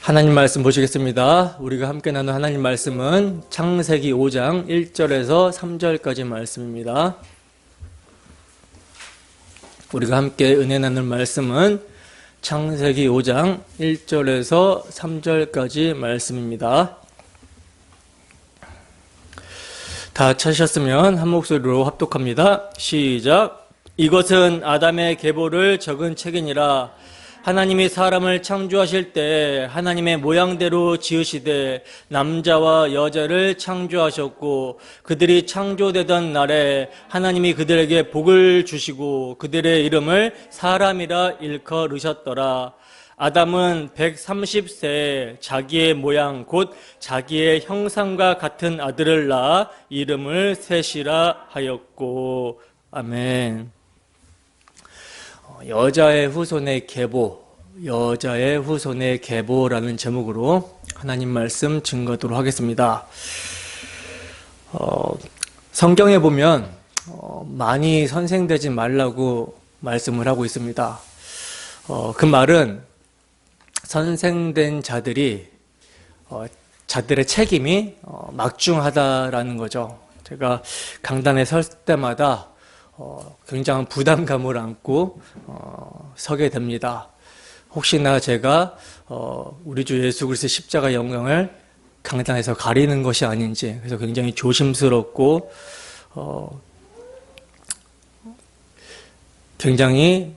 하나님 말씀 보시겠습니다. 우리가 함께 나눈 하나님 말씀은 창세기 5장 1절에서 3절까지 말씀입니다. 우리가 함께 은혜 나눌 말씀은 창세기 5장 1절에서 3절까지 말씀입니다. 다 찾으셨으면 한 목소리로 합독합니다. 시작. 이것은 아담의 계보를 적은 책이니라. 하나님이 사람을 창조하실 때 하나님의 모양대로 지으시되 남자와 여자를 창조하셨고, 그들이 창조되던 날에 하나님이 그들에게 복을 주시고 그들의 이름을 사람이라 일컬으셨더라. 아담은 130세에 자기의 모양 곧 자기의 형상과 같은 아들을 낳아 이름을 셋이라 하였고. 아멘. 여자의 후손의 계보, 여자의 후손의 계보라는 제목으로 하나님 말씀 증거하도록 하겠습니다. 성경에 보면 많이 선생되지 말라고 말씀을 하고 있습니다. 그 말은 선생된 자들이 자들의 책임이 막중하다라는 거죠. 제가 강단에 설 때마다 굉장한 부담감을 안고 서게 됩니다. 혹시나 제가 우리 주 예수 그리스도의 십자가 영광을 강단에서 가리는 것이 아닌지, 그래서 굉장히 조심스럽고 굉장히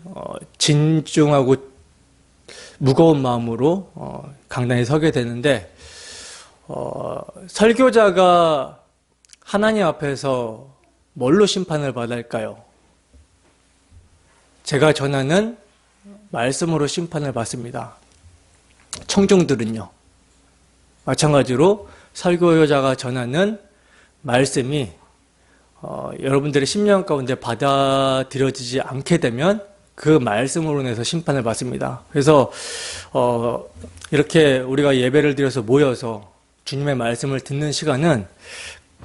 진중하고 무거운 마음으로 강단에 서게 되는데, 설교자가 하나님 앞에서 뭘로 심판을 받을까요? 제가 전하는 말씀으로 심판을 받습니다. 청중들은요, 마찬가지로 설교자가 전하는 말씀이 여러분들의 심령 가운데 받아들여지지 않게 되면 그 말씀으로 인해서 심판을 받습니다. 그래서 이렇게 우리가 예배를 드려서 모여서 주님의 말씀을 듣는 시간은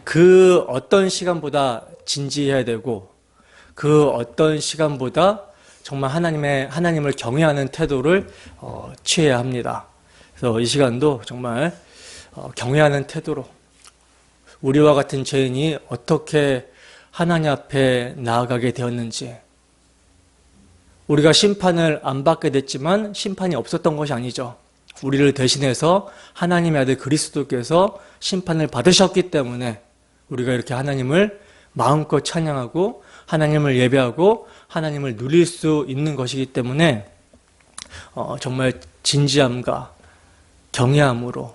그 어떤 시간보다 진지해야 되고, 그 어떤 시간보다 정말 하나님을 경외하는 태도를 취해야 합니다. 그래서 이 시간도 정말 경외하는 태도로 우리와 같은 죄인이 어떻게 하나님 앞에 나아가게 되었는지, 우리가 심판을 안 받게 됐지만 심판이 없었던 것이 아니죠. 우리를 대신해서 하나님의 아들 그리스도께서 심판을 받으셨기 때문에 우리가 이렇게 하나님을 마음껏 찬양하고 하나님을 예배하고 하나님을 누릴 수 있는 것이기 때문에 정말 진지함과 경외함으로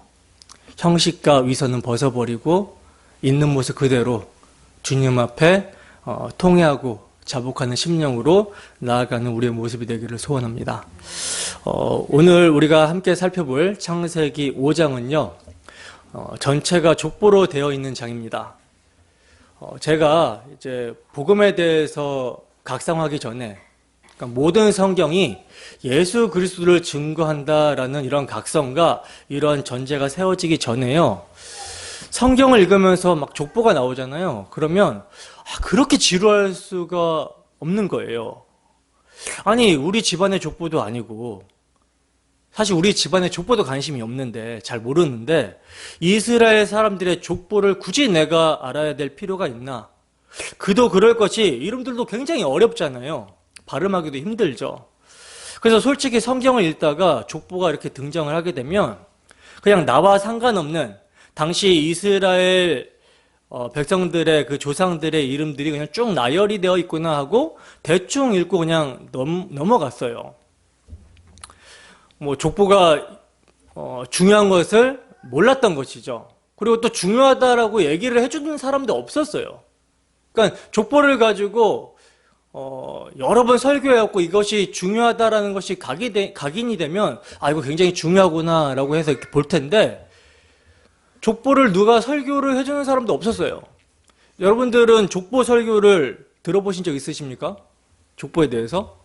형식과 위선은 벗어버리고 있는 모습 그대로 주님 앞에 통회하고 자복하는 심령으로 나아가는 우리의 모습이 되기를 소원합니다. 오늘 우리가 함께 살펴볼 창세기 5장은요, 전체가 족보로 되어 있는 장입니다. 제가 이제 복음에 대해서 각성하기 전에, 그러니까 모든 성경이 예수 그리스도를 증거한다라는 이런 각성과 이런 전제가 세워지기 전에요, 성경을 읽으면서 막 족보가 나오잖아요. 그러면 그렇게 지루할 수가 없는 거예요. 아니, 우리 집안의 족보도 아니고, 사실 우리 집안의 족보도 관심이 없는데, 잘 모르는데 이스라엘 사람들의 족보를 굳이 내가 알아야 될 필요가 있나? 그도 그럴 것이 이름들도 굉장히 어렵잖아요. 발음하기도 힘들죠. 그래서 솔직히 성경을 읽다가 족보가 이렇게 등장을 하게 되면 그냥 나와 상관없는 당시 이스라엘 백성들의 그 조상들의 이름들이 그냥 쭉 나열이 되어 있구나 하고 대충 읽고 그냥 넘어갔어요. 족보가 중요한 것을 몰랐던 것이죠. 그리고 또 중요하다라고 얘기를 해주는 사람도 없었어요. 그러니까 족보를 가지고 여러 번 설교해왔고 이것이 중요하다라는 것이 각인이 되면 이거 굉장히 중요하구나 라고 해서 이렇게 볼 텐데, 족보를 누가 설교를 해주는 사람도 없었어요. 여러분들은 족보 설교를 들어보신 적 있으십니까? 족보에 대해서?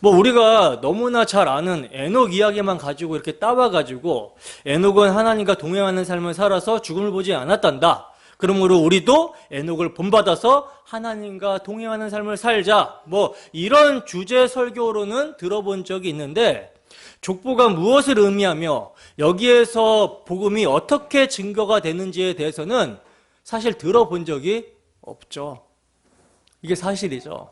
우리가 너무나 잘 아는 에녹 이야기만 가지고 이렇게 따와가지고, 에녹은 하나님과 동행하는 삶을 살아서 죽음을 보지 않았단다. 그러므로 우리도 에녹을 본받아서 하나님과 동행하는 삶을 살자. 이런 주제 설교로는 들어본 적이 있는데, 족보가 무엇을 의미하며 여기에서 복음이 어떻게 증거가 되는지에 대해서는 사실 들어본 적이 없죠. 이게 사실이죠.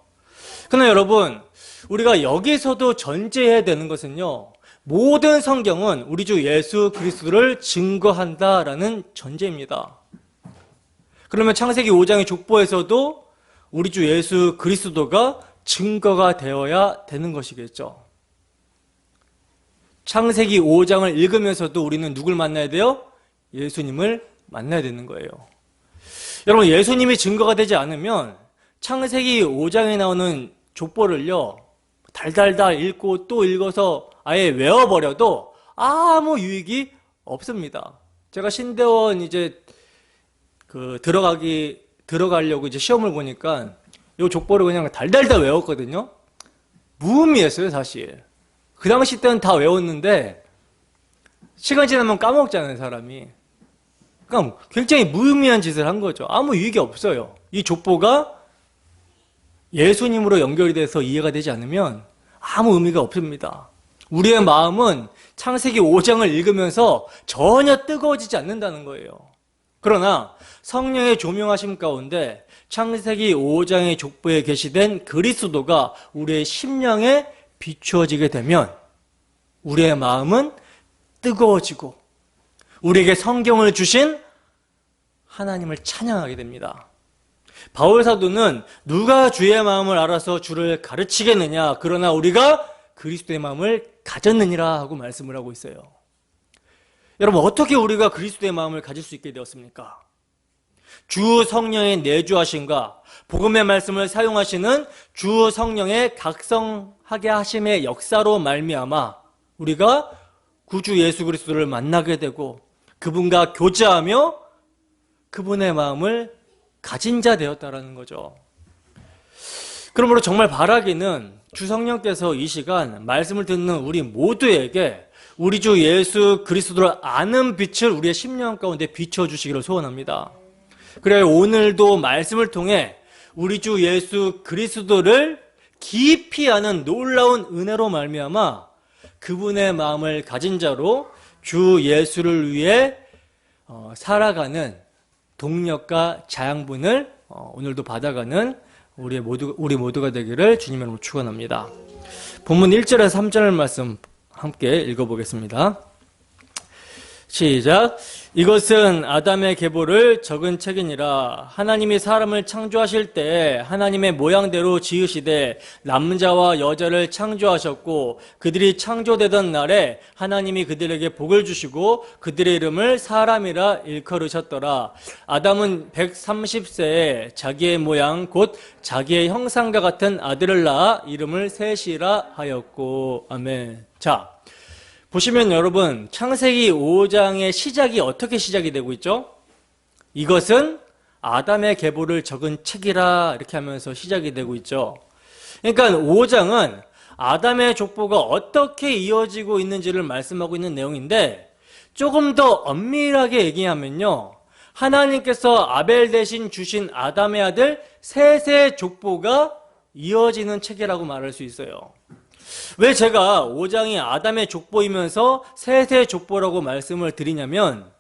그러나 여러분, 우리가 여기서도 전제해야 되는 것은요, 모든 성경은 우리 주 예수 그리스도를 증거한다라는 전제입니다. 그러면 창세기 5장의 족보에서도 우리 주 예수 그리스도가 증거가 되어야 되는 것이겠죠. 창세기 5장을 읽으면서도 우리는 누굴 만나야 돼요? 예수님을 만나야 되는 거예요. 여러분, 예수님이 증거가 되지 않으면 창세기 5장에 나오는 족보를요, 달달달 읽고 또 읽어서 아예 외워버려도 아무 유익이 없습니다. 제가 신대원 이제 들어가려고 이제 시험을 보니까 이 족보를 그냥 달달달 외웠거든요. 무의미했어요, 사실. 그 당시 때는 다 외웠는데 시간 지나면 까먹잖아요, 사람이. 그러니까 굉장히 무의미한 짓을 한 거죠. 아무 유익이 없어요. 이 족보가 예수님으로 연결이 돼서 이해가 되지 않으면 아무 의미가 없습니다. 우리의 마음은 창세기 5장을 읽으면서 전혀 뜨거워지지 않는다는 거예요. 그러나 성령의 조명하심 가운데 창세기 5장의 족보에 게시된 그리스도가 우리의 심령에 비추어지게 되면 우리의 마음은 뜨거워지고 우리에게 성경을 주신 하나님을 찬양하게 됩니다. 바울 사도는 누가 주의 마음을 알아서 주를 가르치겠느냐, 그러나 우리가 그리스도의 마음을 가졌느니라 하고 말씀을 하고 있어요. 여러분, 어떻게 우리가 그리스도의 마음을 가질 수 있게 되었습니까? 주 성령의 내주하심과 복음의 말씀을 사용하시는 주 성령의 각성하게 하심의 역사로 말미암아 우리가 구주 예수 그리스도를 만나게 되고 그분과 교제하며 그분의 마음을 가진 자 되었다라는 거죠. 그러므로 정말 바라기는 주 성령께서 이 시간 말씀을 듣는 우리 모두에게 우리 주 예수 그리스도를 아는 빛을 우리의 심령 가운데 비춰주시기를 소원합니다. 그래야 오늘도 말씀을 통해 우리 주 예수 그리스도를 깊이 아는 놀라운 은혜로 말미암아 그분의 마음을 가진 자로 주 예수를 위해 살아가는 동력과 자양분을 오늘도 받아가는 우리 모두가 되기를 주님의 이름으로 축원합니다. 본문 1절에서 3절 말씀 함께 읽어보겠습니다. 시작. 이것은 아담의 계보를 적은 책이니라. 하나님이 사람을 창조하실 때 하나님의 모양대로 지으시되 남자와 여자를 창조하셨고 그들이 창조되던 날에 하나님이 그들에게 복을 주시고 그들의 이름을 사람이라 일컬으셨더라. 아담은 130세에 자기의 모양 곧 자기의 형상과 같은 아들을 낳아 이름을 셋이라 하였고. 아멘. 자, 보시면 여러분, 창세기 5장의 시작이 어떻게 시작이 되고 있죠? 이것은 아담의 계보를 적은 책이라 이렇게 하면서 시작이 되고 있죠. 그러니까 5장은 아담의 족보가 어떻게 이어지고 있는지를 말씀하고 있는 내용인데 조금 더 엄밀하게 얘기하면요, 하나님께서 아벨 대신 주신 아담의 아들 셋의 족보가 이어지는 책이라고 말할 수 있어요. 왜 제가 5장이 아담의 족보이면서 셋의 족보라고 말씀을 드리냐면,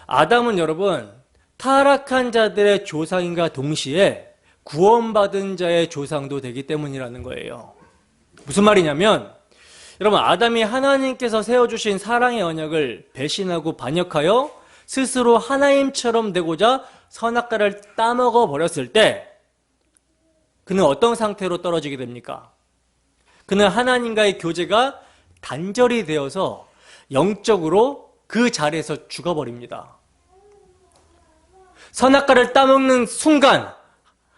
아담은 여러분 타락한 자들의 조상인과 동시에 구원받은 자의 조상도 되기 때문이라는 거예요. 무슨 말이냐면, 여러분, 아담이 하나님께서 세워주신 사랑의 언약을 배신하고 반역하여 스스로 하나님처럼 되고자 선악과를 따먹어 버렸을 때 그는 어떤 상태로 떨어지게 됩니까? 그는 하나님과의 교제가 단절이 되어서 영적으로 그 자리에서 죽어버립니다. 선악과를 따먹는 순간,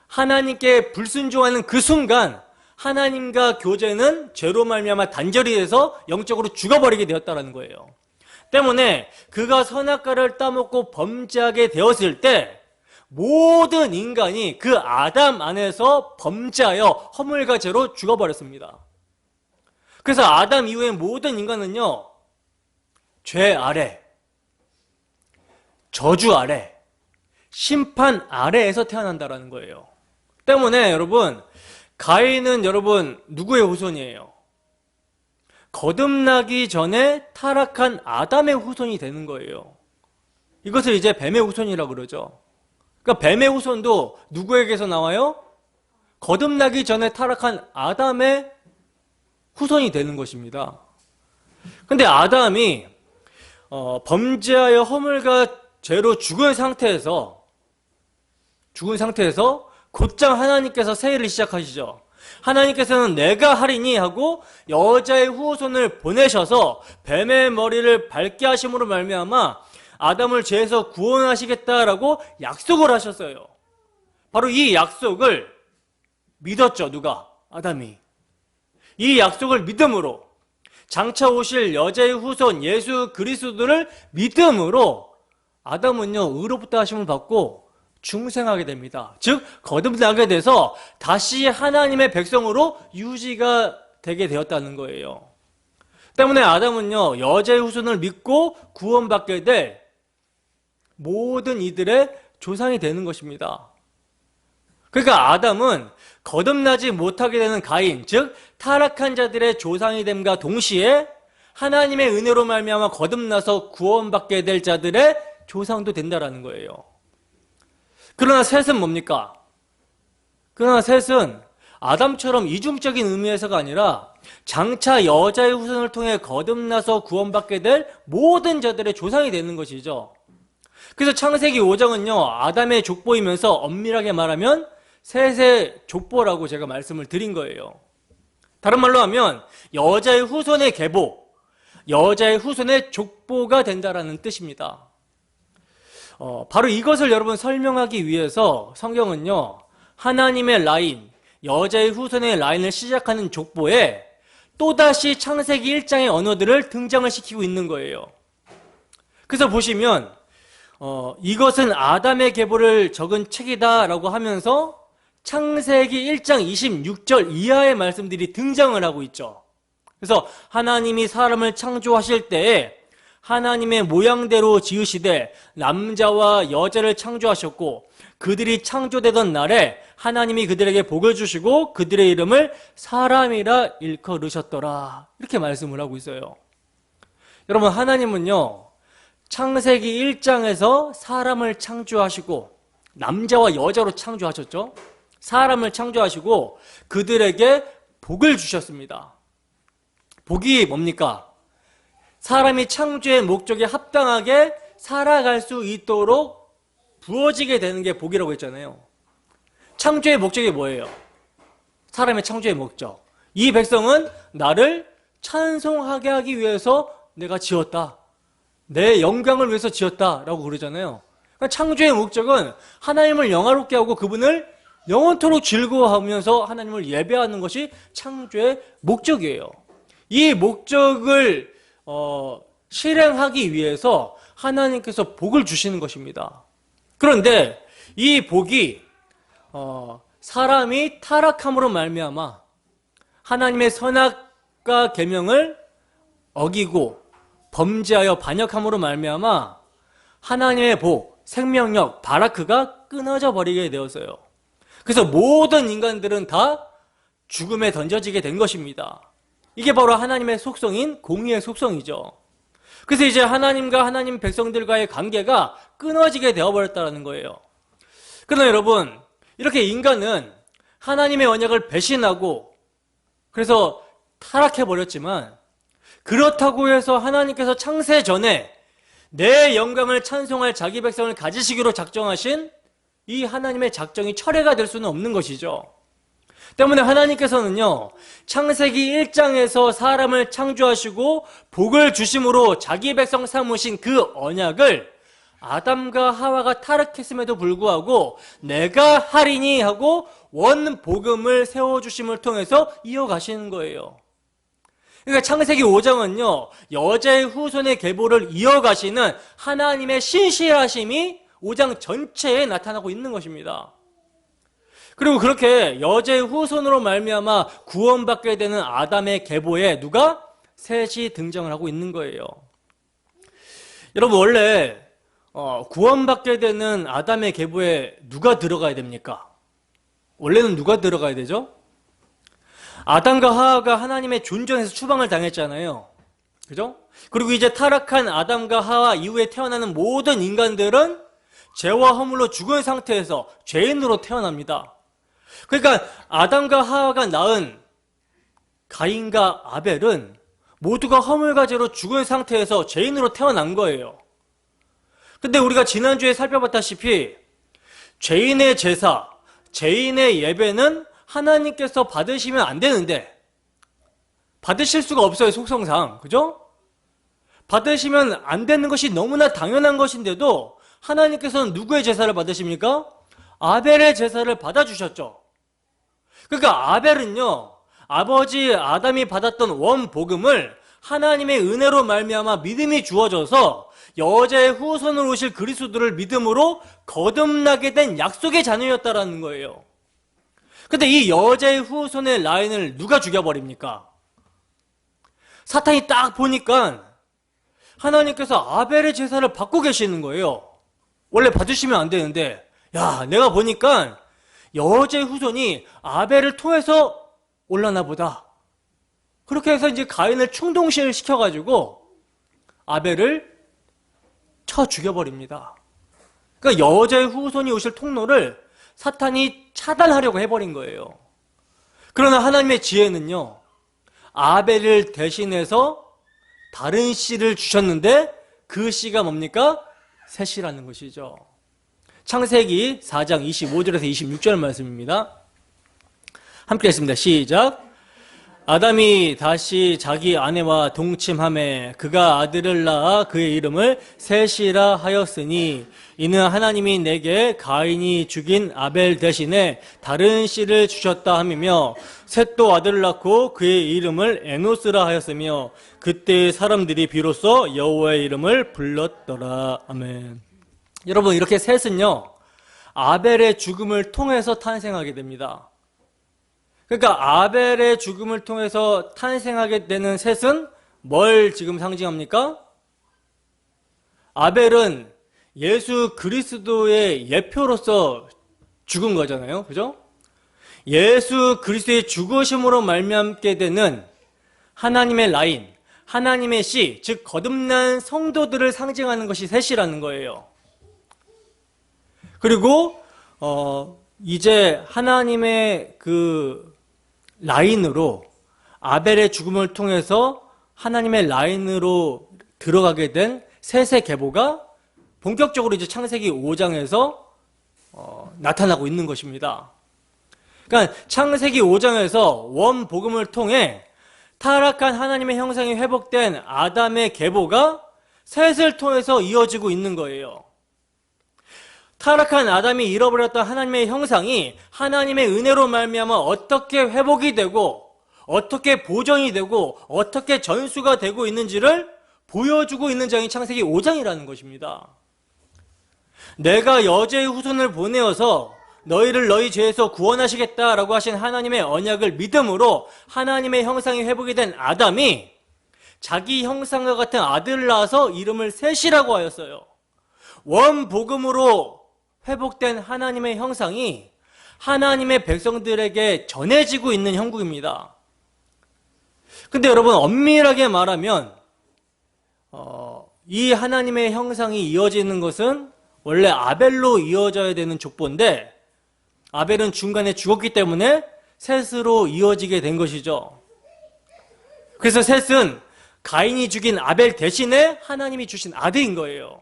하나님께 불순종하는 그 순간 하나님과 교제는 죄로 말미암아 단절이 돼서 영적으로 죽어버리게 되었다는 거예요. 때문에 그가 선악과를 따먹고 범죄하게 되었을 때 모든 인간이 그 아담 안에서 범죄하여 허물과 죄로 죽어버렸습니다. 그래서 아담 이후의 모든 인간은요, 죄 아래, 저주 아래, 심판 아래에서 태어난다라는 거예요. 때문에 여러분, 가인은 여러분 누구의 후손이에요? 거듭나기 전에 타락한 아담의 후손이 되는 거예요. 이것을 이제 뱀의 후손이라고 그러죠. 그러니까 뱀의 후손도 누구에게서 나와요? 거듭나기 전에 타락한 아담의 후손이 되는 것입니다. 근데 아담이 범죄하여 허물과 죄로 죽은 상태에서 곧장 하나님께서 세일을 시작하시죠. 하나님께서는 내가 하리니 하고 여자의 후손을 보내셔서 뱀의 머리를 밟게 하심으로 말미암아 아담을 죄에서 구원하시겠다라고 약속을 하셨어요. 바로 이 약속을 믿었죠. 누가? 아담이. 이 약속을 믿음으로 장차 오실 여자의 후손 예수 그리스도를 믿음으로 아담은요 의로부터 하심을 받고 중생하게 됩니다. 즉 거듭나게 돼서 다시 하나님의 백성으로 유지가 되게 되었다는 거예요. 때문에 아담은요 여자의 후손을 믿고 구원받게 될 모든 이들의 조상이 되는 것입니다. 그러니까 아담은 거듭나지 못하게 되는 가인, 즉 타락한 자들의 조상이 됨과 동시에 하나님의 은혜로 말미암아 거듭나서 구원받게 될 자들의 조상도 된다라는 거예요. 그러나 셋은 뭡니까? 그러나 셋은 아담처럼 이중적인 의미에서가 아니라 장차 여자의 후손을 통해 거듭나서 구원받게 될 모든 자들의 조상이 되는 것이죠. 그래서 창세기 5장은요 아담의 족보이면서 엄밀하게 말하면 셋의 족보라고 제가 말씀을 드린 거예요. 다른 말로 하면 여자의 후손의 계보, 여자의 후손의 족보가 된다라는 뜻입니다. 바로 이것을 여러분 설명하기 위해서 성경은요 하나님의 라인, 여자의 후손의 라인을 시작하는 족보에 또다시 창세기 1장의 언어들을 등장을 시키고 있는 거예요. 그래서 보시면 이것은 아담의 계보를 적은 책이다 라고 하면서 창세기 1장 26절 이하의 말씀들이 등장을 하고 있죠. 그래서 하나님이 사람을 창조하실 때에 하나님의 모양대로 지으시되 남자와 여자를 창조하셨고 그들이 창조되던 날에 하나님이 그들에게 복을 주시고 그들의 이름을 사람이라 일컬으셨더라. 이렇게 말씀을 하고 있어요. 여러분 하나님은요 창세기 1장에서 사람을 창조하시고 남자와 여자로 창조하셨죠. 사람을 창조하시고 그들에게 복을 주셨습니다. 복이 뭡니까? 사람이 창조의 목적에 합당하게 살아갈 수 있도록 부어지게 되는 게 복이라고 했잖아요. 창조의 목적이 뭐예요? 사람의 창조의 목적. 이 백성은 나를 찬송하게 하기 위해서 내가 지었다. 내 영광을 위해서 지었다 라고 그러잖아요. 그러니까 창조의 목적은 하나님을 영화롭게 하고 그분을 영원토록 즐거워하면서 하나님을 예배하는 것이 창조의 목적이에요. 이 목적을 실행하기 위해서 하나님께서 복을 주시는 것입니다. 그런데 이 복이 사람이 타락함으로 말미암아 하나님의 선악과 계명을 어기고 범죄하여 반역함으로 말미암아 하나님의 복, 생명력, 바라크가 끊어져 버리게 되었어요. 그래서 모든 인간들은 다 죽음에 던져지게 된 것입니다. 이게 바로 하나님의 속성인 공의의 속성이죠. 그래서 이제 하나님과 하나님 백성들과의 관계가 끊어지게 되어버렸다는 거예요. 그러나 여러분, 이렇게 인간은 하나님의 언약을 배신하고 그래서 타락해버렸지만 그렇다고 해서 하나님께서 창세 전에 내 영광을 찬송할 자기 백성을 가지시기로 작정하신 이 하나님의 작정이 철회가 될 수는 없는 것이죠. 때문에 하나님께서는요 창세기 1장에서 사람을 창조하시고 복을 주심으로 자기 백성 삼으신 그 언약을 아담과 하와가 타락했음에도 불구하고 내가 하리니 하고 원복음을 세워주심을 통해서 이어가시는 거예요. 그러니까 창세기 5장은요 여자의 후손의 계보를 이어가시는 하나님의 신실하심이 5장 전체에 나타나고 있는 것입니다. 그리고 그렇게 여자의 후손으로 말미암아 구원받게 되는 아담의 계보에 누가? 셋이 등장을 하고 있는 거예요. 여러분 원래 구원받게 되는 아담의 계보에 누가 들어가야 됩니까? 원래는 누가 들어가야 되죠? 아담과 하와가 하나님의 존전에서 추방을 당했잖아요. 그죠? 그리고 이제 타락한 아담과 하와 이후에 태어나는 모든 인간들은 죄와 허물로 죽은 상태에서 죄인으로 태어납니다. 그러니까 아담과 하와가 낳은 가인과 아벨은 모두가 허물과 죄로 죽은 상태에서 죄인으로 태어난 거예요. 근데 우리가 지난주에 살펴봤다시피 죄인의 제사, 죄인의 예배는 하나님께서 받으시면 안 되는데 받으실 수가 없어요, 속성상. 그죠? 받으시면 안 되는 것이 너무나 당연한 것인데도 하나님께서는 누구의 제사를 받으십니까? 아벨의 제사를 받아주셨죠. 그러니까 아벨은요, 아버지 아담이 받았던 원복음을 하나님의 은혜로 말미암아 믿음이 주어져서 여자의 후손으로 오실 그리스도를 믿음으로 거듭나게 된 약속의 자녀였다라는 거예요. 근데 이 여자의 후손의 라인을 누가 죽여버립니까? 사탄이 딱 보니까 하나님께서 아벨의 제사를 받고 계시는 거예요. 원래 받으시면 안 되는데, 야, 내가 보니까 여자의 후손이 아벨을 통해서 올라나 보다. 그렇게 해서 이제 가인을 충동시를 시켜가지고 아벨을 쳐 죽여버립니다. 그러니까 여자의 후손이 오실 통로를 사탄이 차단하려고 해버린 거예요. 그러나 하나님의 지혜는요, 아벨을 대신해서 다른 씨를 주셨는데 그 씨가 뭡니까? 새 씨라는 것이죠. 창세기 4장 25절에서 26절 말씀입니다. 함께 했습니다. 시작. 아담이 다시 자기 아내와 동침하매 그가 아들을 낳아 그의 이름을 셋이라 하였으니 이는 하나님이 내게 가인이 죽인 아벨 대신에 다른 씨를 주셨다 함이며 셋도 아들을 낳고 그의 이름을 에노스라 하였으며 그때 사람들이 비로소 여호와의 이름을 불렀더라. 아멘. 여러분, 이렇게 셋은요, 아벨의 죽음을 통해서 탄생하게 됩니다. 그러니까 아벨의 죽음을 통해서 탄생하게 되는 셋은 뭘 지금 상징합니까? 아벨은 예수 그리스도의 예표로서 죽은 거잖아요. 그죠? 예수 그리스도의 죽으심으로 말미암게 되는 하나님의 라인, 하나님의 씨, 즉 거듭난 성도들을 상징하는 것이 셋이라는 거예요. 그리고 이제 하나님의 그 라인으로 아벨의 죽음을 통해서 하나님의 라인으로 들어가게 된 셋의 계보가 본격적으로 이제 창세기 5장에서 나타나고 있는 것입니다. 그러니까 창세기 5장에서 원복음을 통해 타락한 하나님의 형상이 회복된 아담의 계보가 셋을 통해서 이어지고 있는 거예요. 타락한 아담이 잃어버렸던 하나님의 형상이 하나님의 은혜로 말미암아 어떻게 회복이 되고 어떻게 보존이 되고 어떻게 전수가 되고 있는지를 보여주고 있는 장이 창세기 5장이라는 것입니다. 내가 여자의 후손을 보내어서 너희를 너희 죄에서 구원하시겠다라고 하신 하나님의 언약을 믿음으로 하나님의 형상이 회복이 된 아담이 자기 형상과 같은 아들을 낳아서 이름을 셋이라고 하였어요. 원복음으로 회복된 하나님의 형상이 하나님의 백성들에게 전해지고 있는 형국입니다. 근데 여러분, 엄밀하게 말하면 이 하나님의 형상이 이어지는 것은 원래 아벨로 이어져야 되는 족보인데 아벨은 중간에 죽었기 때문에 셋으로 이어지게 된 것이죠. 그래서 셋은 가인이 죽인 아벨 대신에 하나님이 주신 아들인 거예요.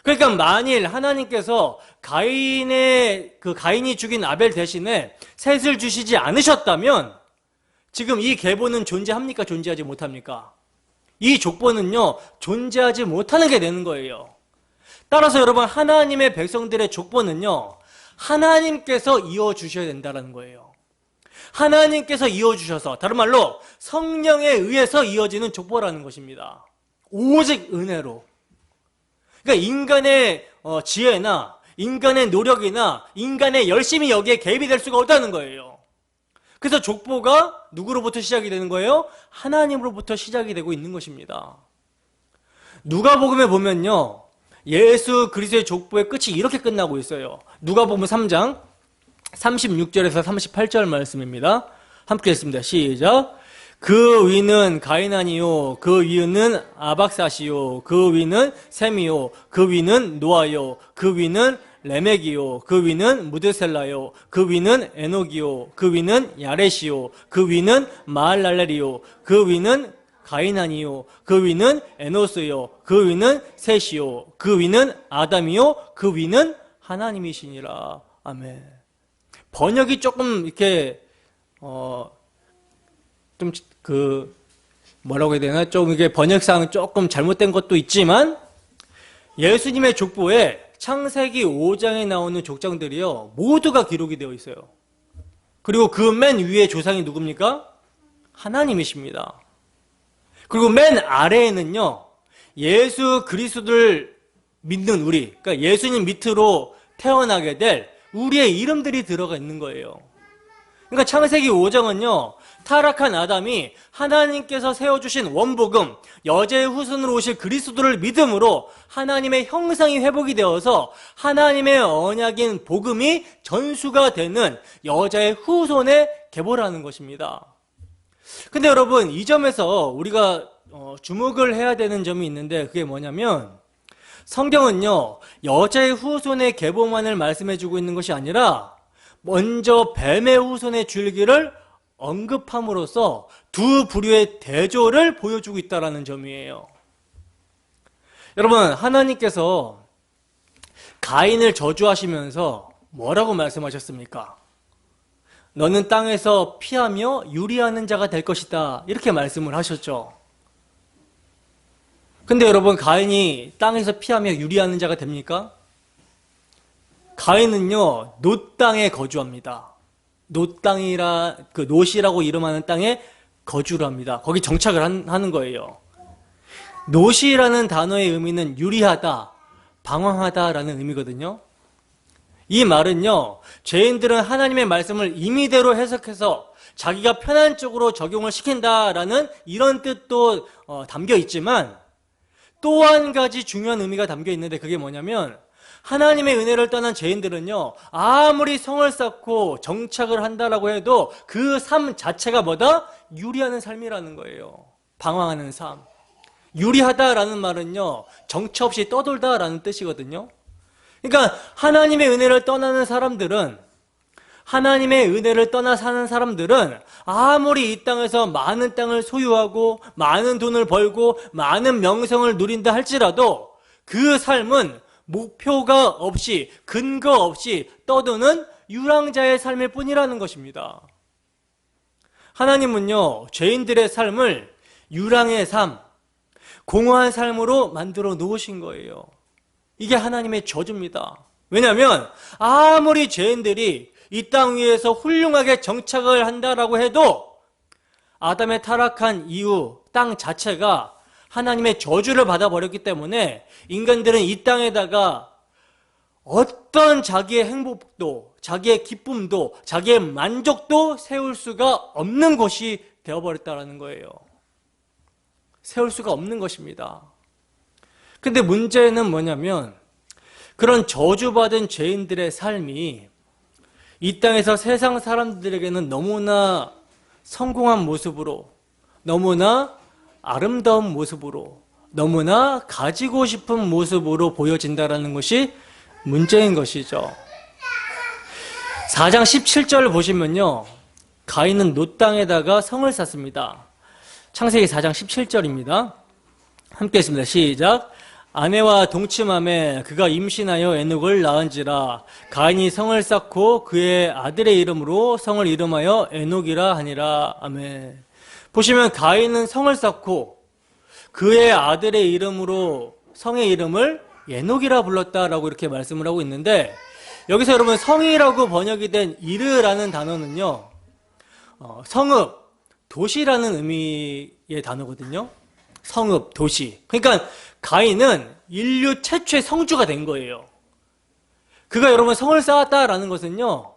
그러니까 만일 하나님께서 가인이 죽인 아벨 대신에 셋을 주시지 않으셨다면 지금 이 계보는 존재합니까? 존재하지 못합니까? 이 족보는요, 존재하지 못하는 게 되는 거예요. 따라서 여러분, 하나님의 백성들의 족보는요, 하나님께서 이어주셔야 된다는 거예요. 하나님께서 이어주셔서, 다른 말로 성령에 의해서 이어지는 족보라는 것입니다. 오직 은혜로. 그러니까 인간의 지혜나 인간의 노력이나 인간의 열심이 여기에 개입이 될 수가 없다는 거예요. 그래서 족보가 누구로부터 시작이 되는 거예요? 하나님으로부터 시작이 되고 있는 것입니다. 누가복음에 보면요, 예수 그리스도의 족보의 끝이 이렇게 끝나고 있어요. 누가복음 3장 36절에서 38절 말씀입니다. 함께 했습니다. 시작. 그 위는 가이난이요, 그 위는 아박사시요, 그 위는 셈이요, 그 위는 노아요, 그 위는 레멕이요, 그 위는 무드셀라요, 그 위는 에녹이요, 그 위는 야렛이요, 그 위는 마할랄렐이요, 그 위는 가이난이요, 그 위는 에노스요, 그 위는 셋이요, 그 위는 아담이요, 그 위는 하나님이시니라. 아멘. 번역이 조금 이렇게 좀 뭐라고 해야 되나, 좀 이게 번역상 조금 잘못된 것도 있지만 예수님의 족보에 창세기 5장에 나오는 족장들이요 모두가 기록이 되어 있어요. 그리고 그 맨 위에 조상이 누굽니까? 하나님이십니다. 그리고 맨 아래에는요 예수 그리스도를 믿는 우리, 그러니까 예수님 밑으로 태어나게 될 우리의 이름들이 들어가 있는 거예요. 그러니까 창세기 5장은요 타락한 아담이 하나님께서 세워주신 원복음, 여자의 후손으로 오실 그리스도를 믿음으로 하나님의 형상이 회복이 되어서 하나님의 언약인 복음이 전수가 되는 여자의 후손에 계보라는 것입니다. 근데 여러분, 이 점에서 우리가 주목을 해야 되는 점이 있는데, 그게 뭐냐면 성경은요 여자의 후손의 계보만을 말씀해주고 있는 것이 아니라 먼저 뱀의 후손의 줄기를 언급함으로써 두 부류의 대조를 보여주고 있다는 점이에요. 여러분, 하나님께서 가인을 저주하시면서 뭐라고 말씀하셨습니까? 너는 땅에서 피하며 유리하는 자가 될 것이다, 이렇게 말씀을 하셨죠. 근데 여러분, 가인이 땅에서 피하며 유리하는 자가 됩니까? 가인은요 노 땅에 거주합니다. 노 땅이라, 그 노시라고 이름하는 땅에 거주를 합니다. 거기 정착을 하는 거예요. 노시라는 단어의 의미는 유리하다, 방황하다라는 의미거든요. 이 말은요 죄인들은 하나님의 말씀을 임의대로 해석해서 자기가 편한 쪽으로 적용을 시킨다라는 이런 뜻도 담겨 있지만, 또 한 가지 중요한 의미가 담겨 있는데, 그게 뭐냐면 하나님의 은혜를 떠난 죄인들은요 아무리 성을 쌓고 정착을 한다라고 해도 그 삶 자체가 뭐다? 유리하는 삶이라는 거예요. 방황하는 삶. 유리하다라는 말은요 정처 없이 떠돌다라는 뜻이거든요. 그러니까 하나님의 은혜를 떠나는 사람들은, 하나님의 은혜를 떠나 사는 사람들은 아무리 이 땅에서 많은 땅을 소유하고 많은 돈을 벌고 많은 명성을 누린다 할지라도 그 삶은 목표가 없이, 근거 없이 떠도는 유랑자의 삶일 뿐이라는 것입니다. 하나님은요 죄인들의 삶을 유랑의 삶, 공허한 삶으로 만들어 놓으신 거예요. 이게 하나님의 저주입니다. 왜냐하면 아무리 죄인들이 이 땅 위에서 훌륭하게 정착을 한다라고 해도 아담의 타락한 이후 땅 자체가 하나님의 저주를 받아버렸기 때문에 인간들은 이 땅에다가 어떤 자기의 행복도, 자기의 기쁨도, 자기의 만족도 세울 수가 없는 곳이 되어버렸다는 거예요. 세울 수가 없는 것입니다. 근데 문제는 뭐냐면 그런 저주받은 죄인들의 삶이 이 땅에서 세상 사람들에게는 너무나 성공한 모습으로, 너무나 아름다운 모습으로, 너무나 가지고 싶은 모습으로 보여진다는 것이 문제인 것이죠. 4장 17절을 보시면요 가인은 노 땅에다가 성을 쌓습니다. 창세기 4장 17절입니다. 함께 했습니다. 시작. 아내와 동침함에 그가 임신하여 에녹을 낳은지라. 가인이 성을 쌓고 그의 아들의 이름으로 성을 이름하여 에녹이라 하니라. 아멘. 보시면 가인은 성을 쌓고 그의 아들의 이름으로 성의 이름을 에녹이라 불렀다라고 이렇게 말씀을 하고 있는데, 여기서 여러분 성이라고 번역이 된 이르라는 단어는요 성읍, 도시라는 의미의 단어거든요. 성읍, 도시. 그러니까 가인은 인류 최초의 성주가 된 거예요. 그가 여러분 성을 쌓았다라는 것은요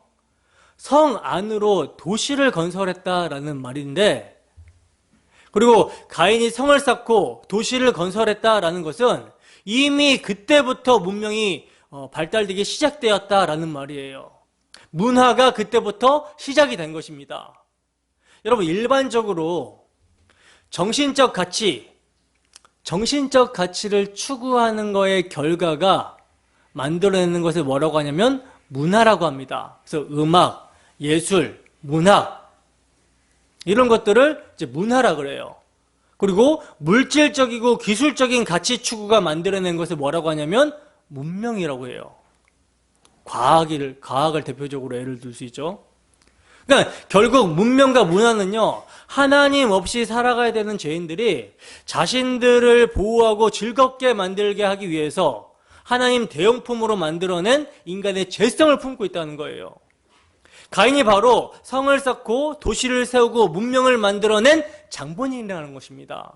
성 안으로 도시를 건설했다라는 말인데, 그리고 가인이 성을 쌓고 도시를 건설했다라는 것은 이미 그때부터 문명이 발달되기 시작되었다라는 말이에요. 문화가 그때부터 시작이 된 것입니다. 여러분, 일반적으로 정신적 가치를 추구하는 거의 결과가 만들어내는 것을 뭐라고 하냐면 문화라고 합니다. 그래서 음악, 예술, 문학 이런 것들을 이제 문화라 그래요. 그리고 물질적이고 기술적인 가치 추구가 만들어낸 것을 뭐라고 하냐면 문명이라고 해요. 과학을 대표적으로 예를 들 수 있죠. 그러니까 결국 문명과 문화는요, 하나님 없이 살아가야 되는 죄인들이 자신들을 보호하고 즐겁게 만들게 하기 위해서 하나님 대용품으로 만들어낸 인간의 죄성을 품고 있다는 거예요. 가인이 바로 성을 쌓고 도시를 세우고 문명을 만들어낸 장본인이라는 것입니다.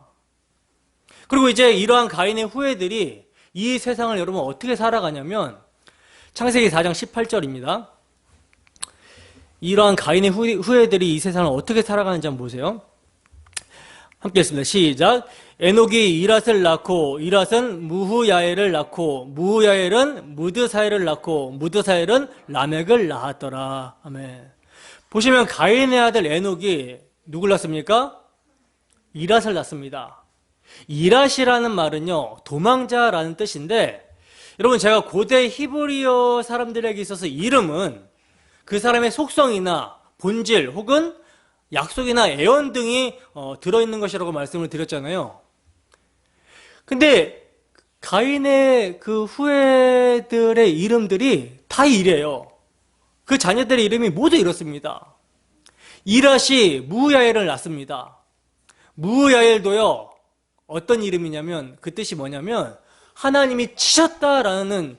그리고 이제 이러한 가인의 후예들이 이 세상을 여러분 어떻게 살아가냐면 창세기 4장 18절입니다. 이러한 가인의 후예들이 이 세상을 어떻게 살아가는지 한번 보세요. 함께 했습니다. 시작. 에녹이 이랏을 낳고 이랏은 무후야엘을 낳고 무후야엘은 무드사엘을 낳고 무드사엘은 라멕을 낳았더라. 아멘. 보시면 가인의 아들 에녹이 누굴 낳습니까? 이랏을 낳습니다. 이랏이라는 말은요, 도망자라는 뜻인데, 여러분, 제가 고대 히브리어 사람들에게 있어서 이름은 그 사람의 속성이나 본질 혹은 약속이나 애언 등이 들어있는 것이라고 말씀을 드렸잖아요. 근데 가인의 그 후예들의 이름들이 다 이래요. 그 자녀들의 이름이 모두 이렇습니다. 이랏이 무야엘을 낳습니다. 무야엘도요, 어떤 이름이냐면 그 뜻이 뭐냐면 하나님이 치셨다라는,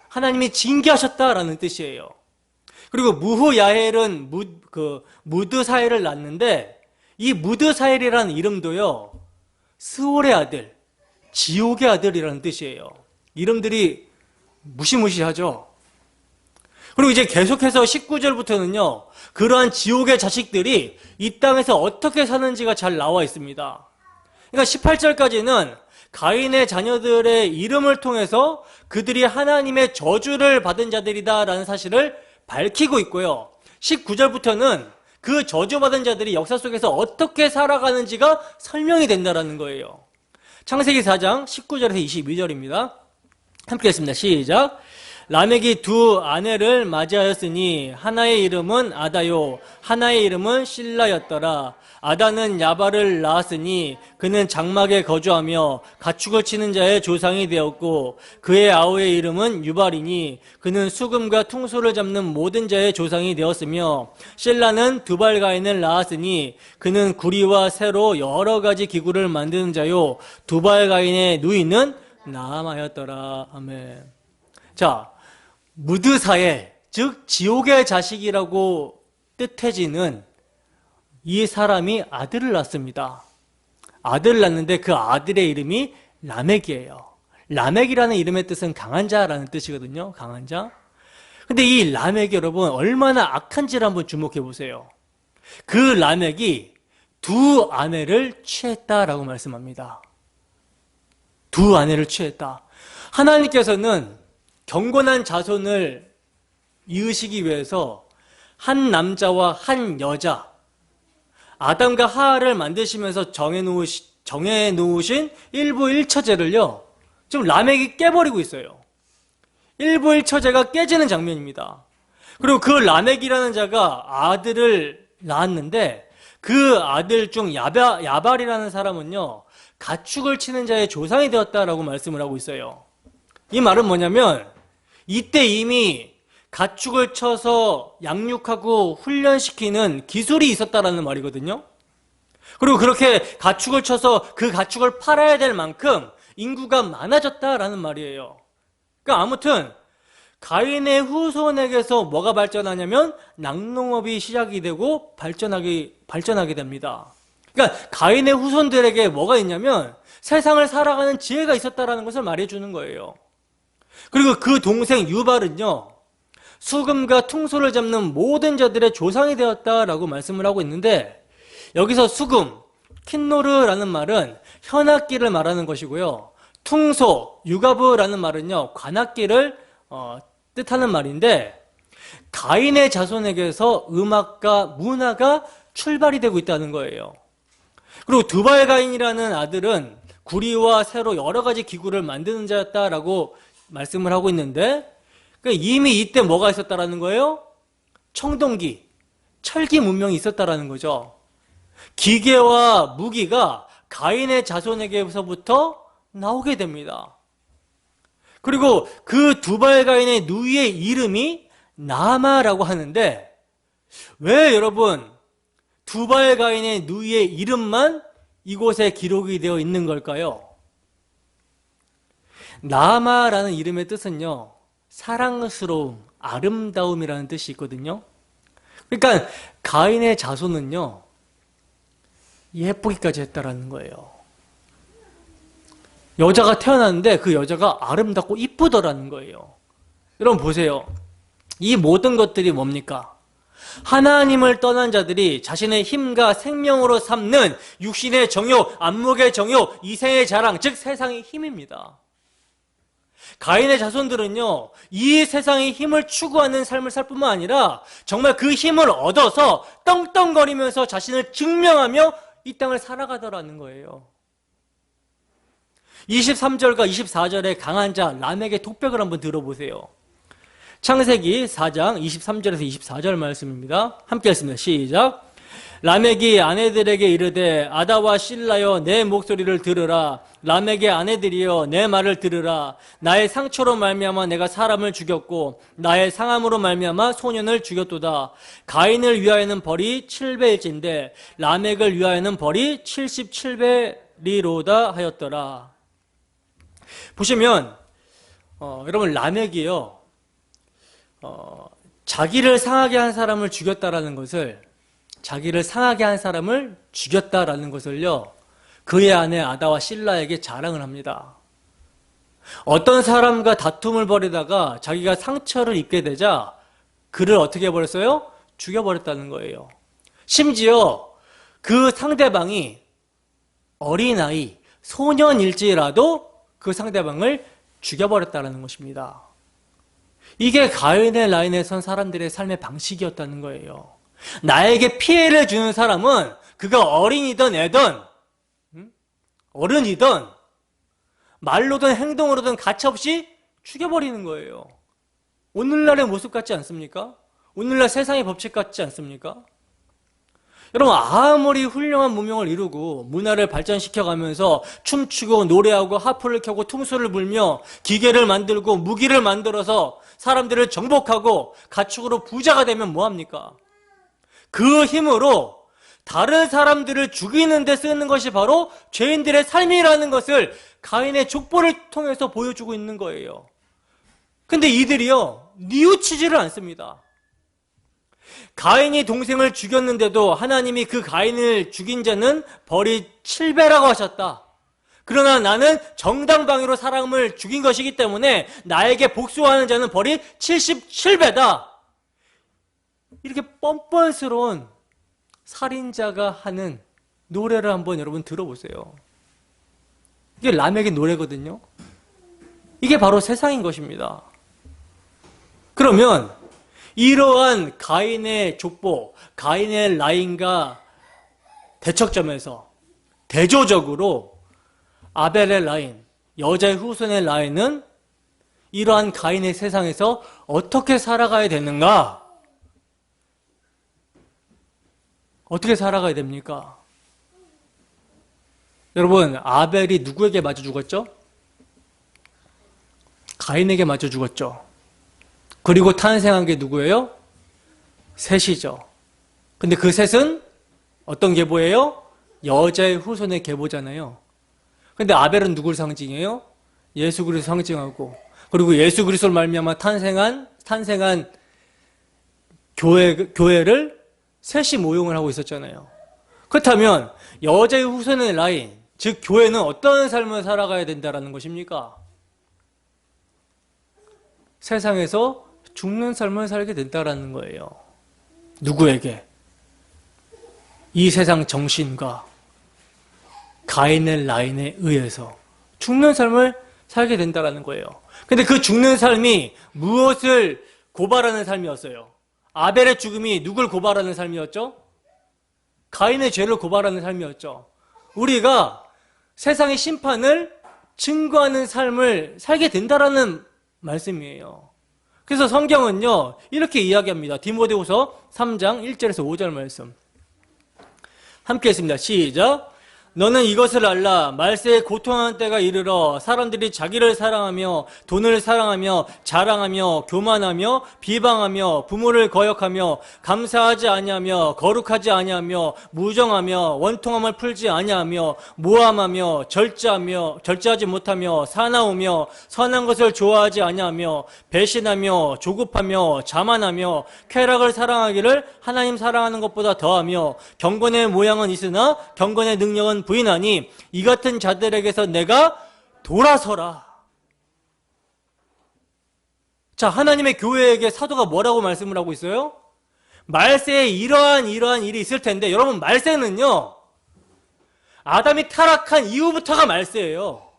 하나님이 징계하셨다라는 뜻이에요. 그리고 무후야엘은 무드사엘을 낳는데 이 무드사엘이라는 이름도요, 스올의 아들, 지옥의 아들이라는 뜻이에요. 이름들이 무시무시하죠. 그리고 이제 계속해서 19절부터는요, 그러한 지옥의 자식들이 이 땅에서 어떻게 사는지가 잘 나와 있습니다. 그러니까 18절까지는 가인의 자녀들의 이름을 통해서 그들이 하나님의 저주를 받은 자들이다라는 사실을 밝히고 있고요. 19절부터는 그 저주받은 자들이 역사 속에서 어떻게 살아가는지가 설명이 된다는 거예요. 창세기 4장 19절에서 22절입니다. 함께 했습니다. 시작. 라멕이 두 아내를 맞이하였으니 하나의 이름은 아다요 하나의 이름은 실라였더라. 아다는 야발을 낳았으니 그는 장막에 거주하며 가축을 치는 자의 조상이 되었고 그의 아우의 이름은 유발이니 그는 수금과 퉁소를 잡는 모든 자의 조상이 되었으며 실라는 두발가인을 낳았으니 그는 구리와 새로 여러 가지 기구를 만드는 자요 두발가인의 누이는 나암하였더라. 아멘. 자, 무드사엘, 즉 지옥의 자식이라고 뜻해지는 이 사람이 아들을 낳습니다. 아들을 낳는데 그 아들의 이름이 라멕이에요. 라멕이라는 이름의 뜻은 강한 자라는 뜻이거든요. 강한 자. 근데 이 라멕이 여러분 얼마나 악한지를 한번 주목해 보세요. 그 라멕이 두 아내를 취했다라고 말씀합니다. 두 아내를 취했다. 하나님께서는 경건한 자손을 이으시기 위해서 한 남자와 한 여자, 아담과 하하를 만드시면서 정해놓으신 일부일처제를요, 지금 라멕이 깨버리고 있어요. 일부일처제가 깨지는 장면입니다. 그리고 그 라멕이라는 자가 아들을 낳았는데 그 아들 중 야발이라는 사람은요, 가축을 치는 자의 조상이 되었다라고 말씀을 하고 있어요. 이 말은 뭐냐면 이때 이미 가축을 쳐서 양육하고 훈련시키는 기술이 있었다라는 말이거든요. 그리고 그렇게 가축을 쳐서 그 가축을 팔아야 될 만큼 인구가 많아졌다라는 말이에요. 그러니까 아무튼 가인의 후손에게서 뭐가 발전하냐면 낙농업이 시작이 되고 발전하게 됩니다. 그러니까 가인의 후손들에게 뭐가 있냐면 세상을 살아가는 지혜가 있었다라는 것을 말해주는 거예요. 그리고 그 동생 유발은요, 수금과 퉁소를 잡는 모든 자들의 조상이 되었다라고 말씀을 하고 있는데, 여기서 수금, 킨노르라는 말은 현악기를 말하는 것이고요. 퉁소, 유가브라는 말은요, 관악기를 뜻하는 말인데, 가인의 자손에게서 음악과 문화가 출발이 되고 있다는 거예요. 그리고 두발가인이라는 아들은 구리와 새로 여러 가지 기구를 만드는 자였다라고 말씀을 하고 있는데, 그러니까 이미 이때 뭐가 있었다라는 거예요? 청동기, 철기 문명이 있었다라는 거죠. 기계와 무기가 가인의 자손에게서부터 나오게 됩니다. 그리고 그 두발가인의 누이의 이름이 나아마라고 하는데, 왜 여러분 두발가인의 누이의 이름만 이곳에 기록이 되어 있는 걸까요? 나아마라는 이름의 뜻은요, 사랑스러움, 아름다움이라는 뜻이 있거든요. 그러니까 가인의 자손은요, 예쁘기까지 했다라는 거예요. 여자가 태어났는데 그 여자가 아름답고 이쁘더라는 거예요. 여러분 보세요. 이 모든 것들이 뭡니까? 하나님을 떠난 자들이 자신의 힘과 생명으로 삼는 육신의 정욕, 안목의 정욕, 이생의 자랑, 즉 세상의 힘입니다. 가인의 자손들은요, 이 세상의 힘을 추구하는 삶을 살 뿐만 아니라 정말 그 힘을 얻어서 떵떵거리면서 자신을 증명하며 이 땅을 살아가더라는 거예요. 23절과 24절의 강한 자 람에게 독백을 한번 들어보세요. 창세기 4장 23절에서 24절 말씀입니다. 함께 읽습니다. 시작. 람에게 아내들에게 이르되 아다와 실라여 내 목소리를 들으라. 람에게 아내들이여 내 말을 들으라. 나의 상처로 말미암아 내가 사람을 죽였고 나의 상함으로 말미암아 소년을 죽였도다. 가인을 위하여는 벌이 7배일진데 람액을 위하여는 벌이 77배리로다 하였더라. 보시면 여러분 람액이요, 자기를 상하게 한 사람을 죽였다라는 것을, 자기를 상하게 한 사람을 죽였다라는 것을요, 그의 아내 아다와 실라에게 자랑을 합니다. 어떤 사람과 다툼을 벌이다가 자기가 상처를 입게 되자 그를 어떻게 해버렸어요? 죽여버렸다는 거예요. 심지어 그 상대방이 어린아이, 소년일지라도 그 상대방을 죽여버렸다는 것입니다. 이게 가인의 라인에 선 사람들의 삶의 방식이었다는 거예요. 나에게 피해를 주는 사람은 그가 어린이든 애든 어른이든 말로든 행동으로든 가차없이 죽여버리는 거예요. 오늘날의 모습 같지 않습니까? 오늘날 세상의 법칙 같지 않습니까? 여러분 아무리 훌륭한 문명을 이루고 문화를 발전시켜가면서 춤추고 노래하고 하프를 켜고 퉁소를 불며 기계를 만들고 무기를 만들어서 사람들을 정복하고 가축으로 부자가 되면 뭐합니까? 그 힘으로 다른 사람들을 죽이는 데 쓰는 것이 바로 죄인들의 삶이라는 것을 가인의 족보를 통해서 보여주고 있는 거예요. 근데 이들이요, 뉘우치지를 않습니다. 가인이 동생을 죽였는데도 하나님이 그 가인을 죽인 자는 벌이 7배라고 하셨다. 그러나 나는 정당방위로 사람을 죽인 것이기 때문에 나에게 복수하는 자는 벌이 77배다. 이렇게 뻔뻔스러운 살인자가 하는 노래를 한번 여러분 들어보세요. 이게 람에게 노래거든요. 이게 바로 세상인 것입니다. 그러면 이러한 가인의 족보, 가인의 라인과 대척점에서 대조적으로 아벨의 라인, 여자의 후손의 라인은 이러한 가인의 세상에서 어떻게 살아가야 되는가? 어떻게 살아가야 됩니까? 여러분, 아벨이 누구에게 맞아 죽었죠? 가인에게 맞아 죽었죠. 그리고 탄생한 게 누구예요? 셋이죠. 근데 그 셋은 어떤 계보예요? 여자의 후손의 계보잖아요. 근데 아벨은 누구를 상징해요? 예수 그리스도 상징하고, 그리고 예수 그리스도를 말미암아 탄생한 교회를 셋이 모용을 하고 있었잖아요. 그렇다면 여자의 후손의 라인, 즉 교회는 어떤 삶을 살아가야 된다는 것입니까? 세상에서 죽는 삶을 살게 된다는 거예요. 누구에게? 이 세상 정신과 가인의 라인에 의해서 죽는 삶을 살게 된다는 거예요. 근데 그 죽는 삶이 무엇을 고발하는 삶이었어요? 아벨의 죽음이 누굴 고발하는 삶이었죠? 가인의 죄를 고발하는 삶이었죠. 우리가 세상의 심판을 증거하는 삶을 살게 된다라는 말씀이에요. 그래서 성경은요, 이렇게 이야기합니다. 디모데후서 3장 1절에서 5절 말씀. 함께 했습니다. 시작. 너는 이것을 알라. 말세에 고통하는 때가 이르러 사람들이 자기를 사랑하며 돈을 사랑하며 자랑하며 교만하며 비방하며 부모를 거역하며 감사하지 아니하며 거룩하지 아니하며 무정하며 원통함을 풀지 아니하며 모함하며 절제하지 못하며 사나우며 선한 것을 좋아하지 아니하며 배신하며 조급하며 자만하며 쾌락을 사랑하기를 하나님 사랑하는 것보다 더하며 경건의 모양은 있으나 경건의 능력은 부인하니 이 같은 자들에게서 내가 돌아서라. 자, 하나님의 교회에게 사도가 뭐라고 말씀을 하고 있어요? 말세에 이러한 일이 있을 텐데, 여러분, 말세는요, 아담이 타락한 이후부터가 말세예요.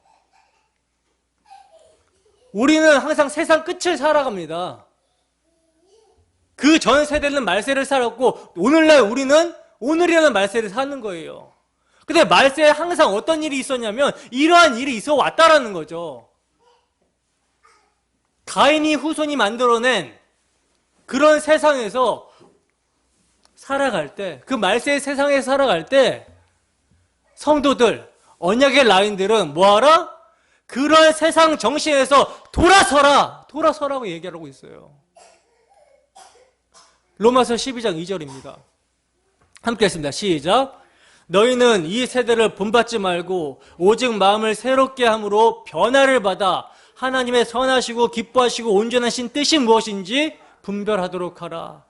우리는 항상 세상 끝을 살아갑니다. 그 전 세대는 말세를 살았고, 오늘날 우리는 오늘이라는 말세를 사는 거예요. 근데 말세에 항상 어떤 일이 있었냐면 이러한 일이 있어 왔다라는 거죠. 가인이 후손이 만들어낸 그런 세상에서 살아갈 때, 그 말세의 세상에 살아갈 때 성도들, 언약의 라인들은 뭐하라? 그런 세상 정신에서 돌아서라고 얘기하고 있어요. 로마서 12장 2절입니다. 함께 했습니다. 시작. 너희는 이 세대를 본받지 말고 오직 마음을 새롭게 함으로 변화를 받아 하나님의 선하시고 기뻐하시고 온전하신 뜻이 무엇인지 분별하도록 하라.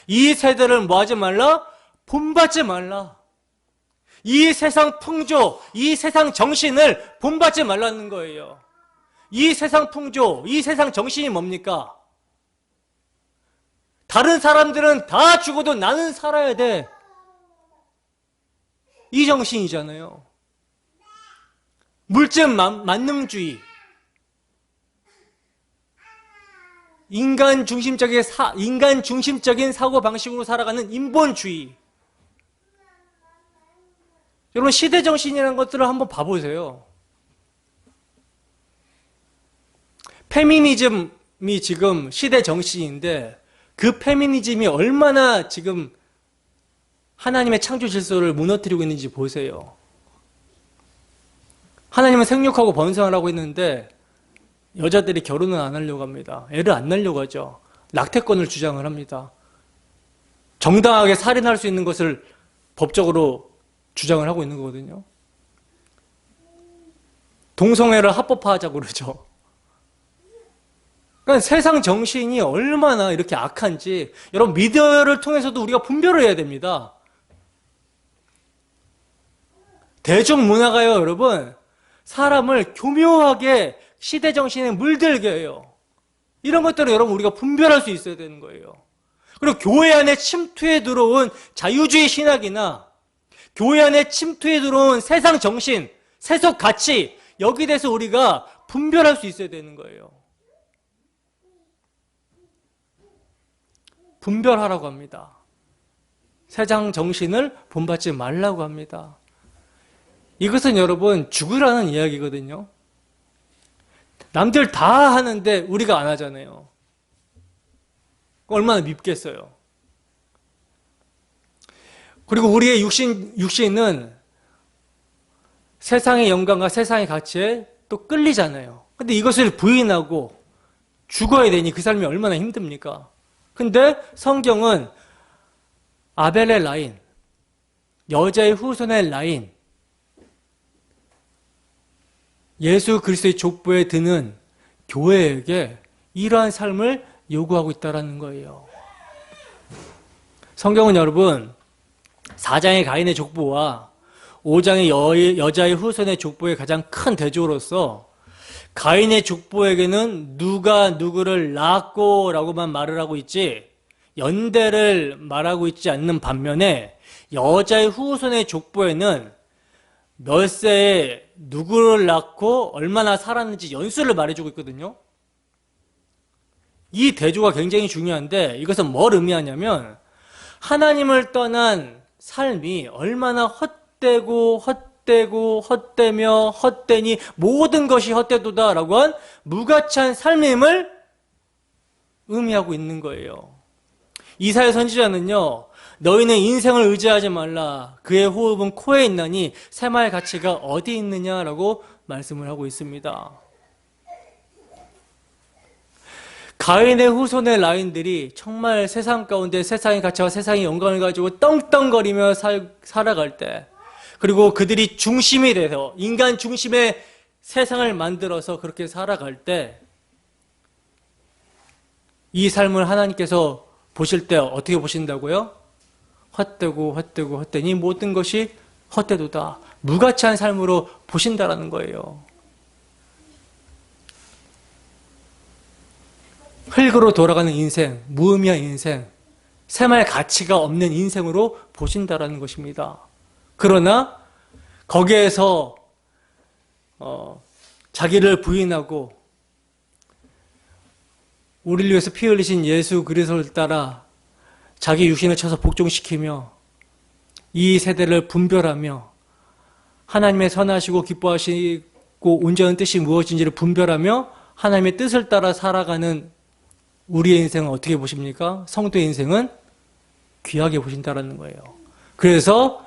이 세대를 뭐하지 말라? 본받지 말라. 이 세상 풍조, 이 세상 정신을 본받지 말라는 거예요. 이 세상 풍조, 이 세상 정신이 뭡니까? 다른 사람들은 다 죽어도 나는 살아야 돼. 이 정신이잖아요. 물질 만능주의, 인간 중심적인 사고 방식으로 살아가는 인본주의. 여러분, 시대 정신이라는 것들을 한번 봐보세요. 페미니즘이 지금 시대 정신인데 그 페미니즘이 얼마나 지금 하나님의 창조 질서를 무너뜨리고 있는지 보세요. 하나님은 생육하고 번성을 하고 있는데 여자들이 결혼은 안 하려고 합니다. 애를 안 낳으려고 하죠. 낙태권을 주장을 합니다. 정당하게 살인할 수 있는 것을 법적으로 주장을 하고 있는 거거든요. 동성애를 합법화하자고 그러죠. 그러니까 세상 정신이 얼마나 이렇게 악한지 여러분 미디어를 통해서도 우리가 분별을 해야 됩니다. 대중문화가요, 여러분, 사람을 교묘하게 시대정신에 물들게 해요. 이런 것들을 여러분 우리가 분별할 수 있어야 되는 거예요. 그리고 교회 안에 침투해 들어온 자유주의 신학이나 교회 안에 침투해 들어온 세상 정신, 세속 가치, 여기에 대해서 우리가 분별할 수 있어야 되는 거예요. 분별하라고 합니다. 세상 정신을 본받지 말라고 합니다. 이것은 여러분 죽으라는 이야기거든요. 남들 다 하는데 우리가 안 하잖아요. 얼마나 밉겠어요. 그리고 우리의 육신은 세상의 영광과 세상의 가치에 또 끌리잖아요. 근데 이것을 부인하고 죽어야 되니 그 삶이 얼마나 힘듭니까? 근데 성경은 아벨의 라인, 여자의 후손의 라인, 예수 그리스도의 족보에 드는 교회에게 이러한 삶을 요구하고 있다는 거예요. 성경은 여러분 4장의 가인의 족보와 5장의 여자의 후손의 족보의 가장 큰 대조로서 가인의 족보에게는 누가 누구를 낳았고 라고만 말을 하고 있지 연대를 말하고 있지 않는 반면에 여자의 후손의 족보에는 몇 세에 누구를 낳고 얼마나 살았는지 연수를 말해주고 있거든요. 이 대조가 굉장히 중요한데 이것은 뭘 의미하냐면 하나님을 떠난 삶이 얼마나 헛되며 헛되니 모든 것이 헛되도다라고 한 무가치한 삶임을 의미하고 있는 거예요. 이사야 선지자는요, 너희는 인생을 의지하지 말라. 그의 호흡은 코에 있나니 셈할 가치가 어디 있느냐라고 말씀을 하고 있습니다. 가인의 후손의 라인들이 정말 세상 가운데 세상의 가치와 세상의 영광을 가지고 떵떵거리며 살아갈 때, 그리고 그들이 중심이 돼서 인간 중심의 세상을 만들어서 그렇게 살아갈 때, 이 삶을 하나님께서 보실 때 어떻게 보신다고요? 헛되니 모든 것이 헛되도다. 무가치한 삶으로 보신다라는 거예요. 흙으로 돌아가는 인생, 무의미한 인생, 셈할 가치가 없는 인생으로 보신다라는 것입니다. 그러나 거기에서 자기를 부인하고 우리를 위해서 피 흘리신 예수 그리스도를 따라 자기 육신을 쳐서 복종시키며 이 세대를 분별하며 하나님의 선하시고 기뻐하시고 온전한 뜻이 무엇인지를 분별하며 하나님의 뜻을 따라 살아가는 우리의 인생은 어떻게 보십니까? 성도의 인생은 귀하게 보신다라는 거예요. 그래서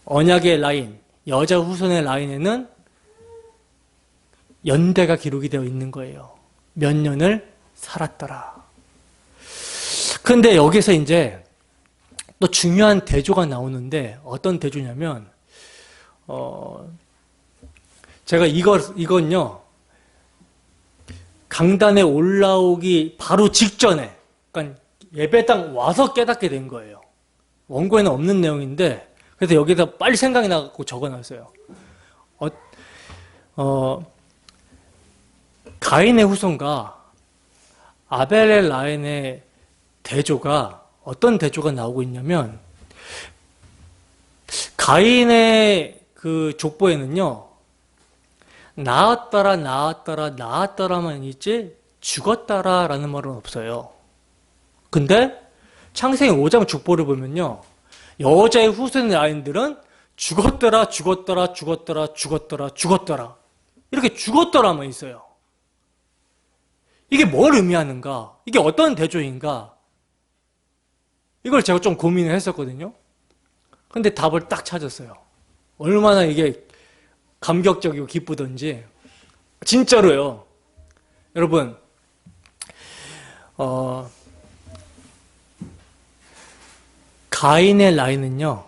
언약의 라인, 여자 후손의 라인에는 연대가 기록이 되어 있는 거예요. 몇 년을 살았더라. 그런데 여기서 이제 또 중요한 대조가 나오는데 어떤 대조냐면 제가 이건요 강단에 올라오기 바로 직전에, 그러니까 예배당 와서 깨닫게 된 거예요. 원고에는 없는 내용인데 그래서 여기다 빨리 생각이 나갖고 적어놨어요. 가인의 후손과 아벨의 라인의 대조가 어떤 대조가 나오고 있냐면, 가인의 그 족보에는요 낳았더라만 있지 죽었더라라는 말은 없어요. 근데 창세기 5장 족보를 보면요 여자의 후손의 라인들은 죽었더라 이렇게 죽었더라만 있어요. 이게 뭘 의미하는가? 이게 어떤 대조인가? 이걸 제가 좀 고민을 했었거든요. 근데 답을 딱 찾았어요. 얼마나 이게 감격적이고 기쁘던지. 진짜로요. 여러분, 가인의 라인은요,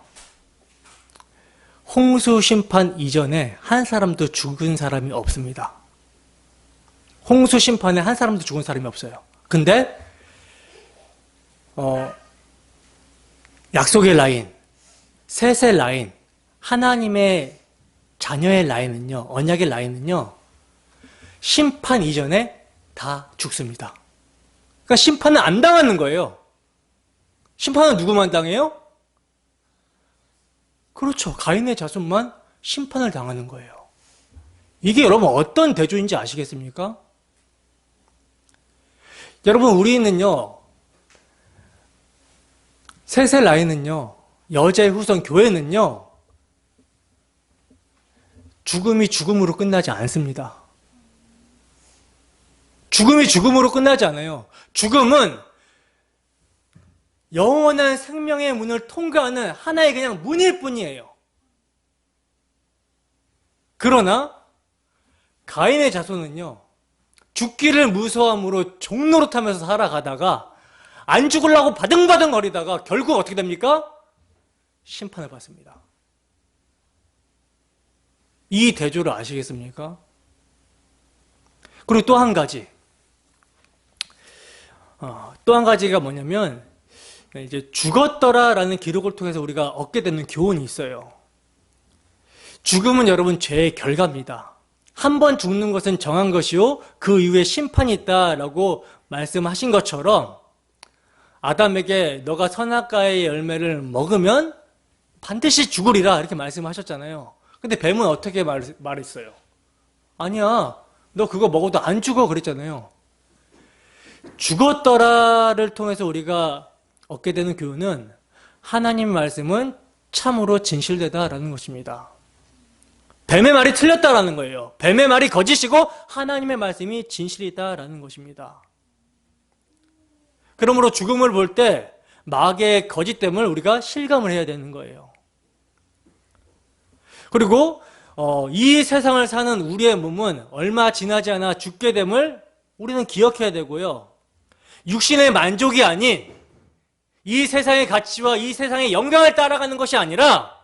홍수 심판 이전에 한 사람도 죽은 사람이 없습니다. 홍수 심판에 한 사람도 죽은 사람이 없어요. 근데 약속의 라인, 셋의 라인, 하나님의 자녀의 라인은요, 언약의 라인은요, 심판 이전에 다 죽습니다. 그러니까 심판은 안 당하는 거예요. 심판은 누구만 당해요? 그렇죠. 가인의 자손만 심판을 당하는 거예요. 이게 여러분 어떤 대조인지 아시겠습니까? 여러분, 우리는요, 셋의 라인은요, 여자의 후손 교회는요, 죽음이 죽음으로 끝나지 않습니다. 죽음이 죽음으로 끝나지 않아요. 죽음은 영원한 생명의 문을 통과하는 하나의 그냥 문일 뿐이에요. 그러나 가인의 자손은요, 죽기를 무서함으로 종로로 타면서 살아가다가 안 죽으려고 바등바등 거리다가 결국 어떻게 됩니까? 심판을 받습니다. 이 대조를 아시겠습니까? 그리고 또 한 가지. 또 한 가지가 뭐냐면, 이제 죽었더라라는 기록을 통해서 우리가 얻게 되는 교훈이 있어요. 죽음은 여러분 죄의 결과입니다. 한 번 죽는 것은 정한 것이요 그 이후에 심판이 있다라고 말씀하신 것처럼 아담에게 너가 선악과의 열매를 먹으면 반드시 죽으리라 이렇게 말씀하셨잖아요. 근데 뱀은 어떻게 말했어요? 아니야, 너 그거 먹어도 안 죽어 그랬잖아요. 죽었더라를 통해서 우리가 얻게 되는 교훈은 하나님의 말씀은 참으로 진실되다라는 것입니다. 뱀의 말이 틀렸다라는 거예요. 뱀의 말이 거짓이고 하나님의 말씀이 진실이다라는 것입니다. 그러므로 죽음을 볼 때 마귀의 거짓됨을 우리가 실감을 해야 되는 거예요. 그리고 이 세상을 사는 우리의 몸은 얼마 지나지 않아 죽게 됨을 우리는 기억해야 되고요. 육신의 만족이 아닌 이 세상의 가치와 이 세상의 영광을 따라가는 것이 아니라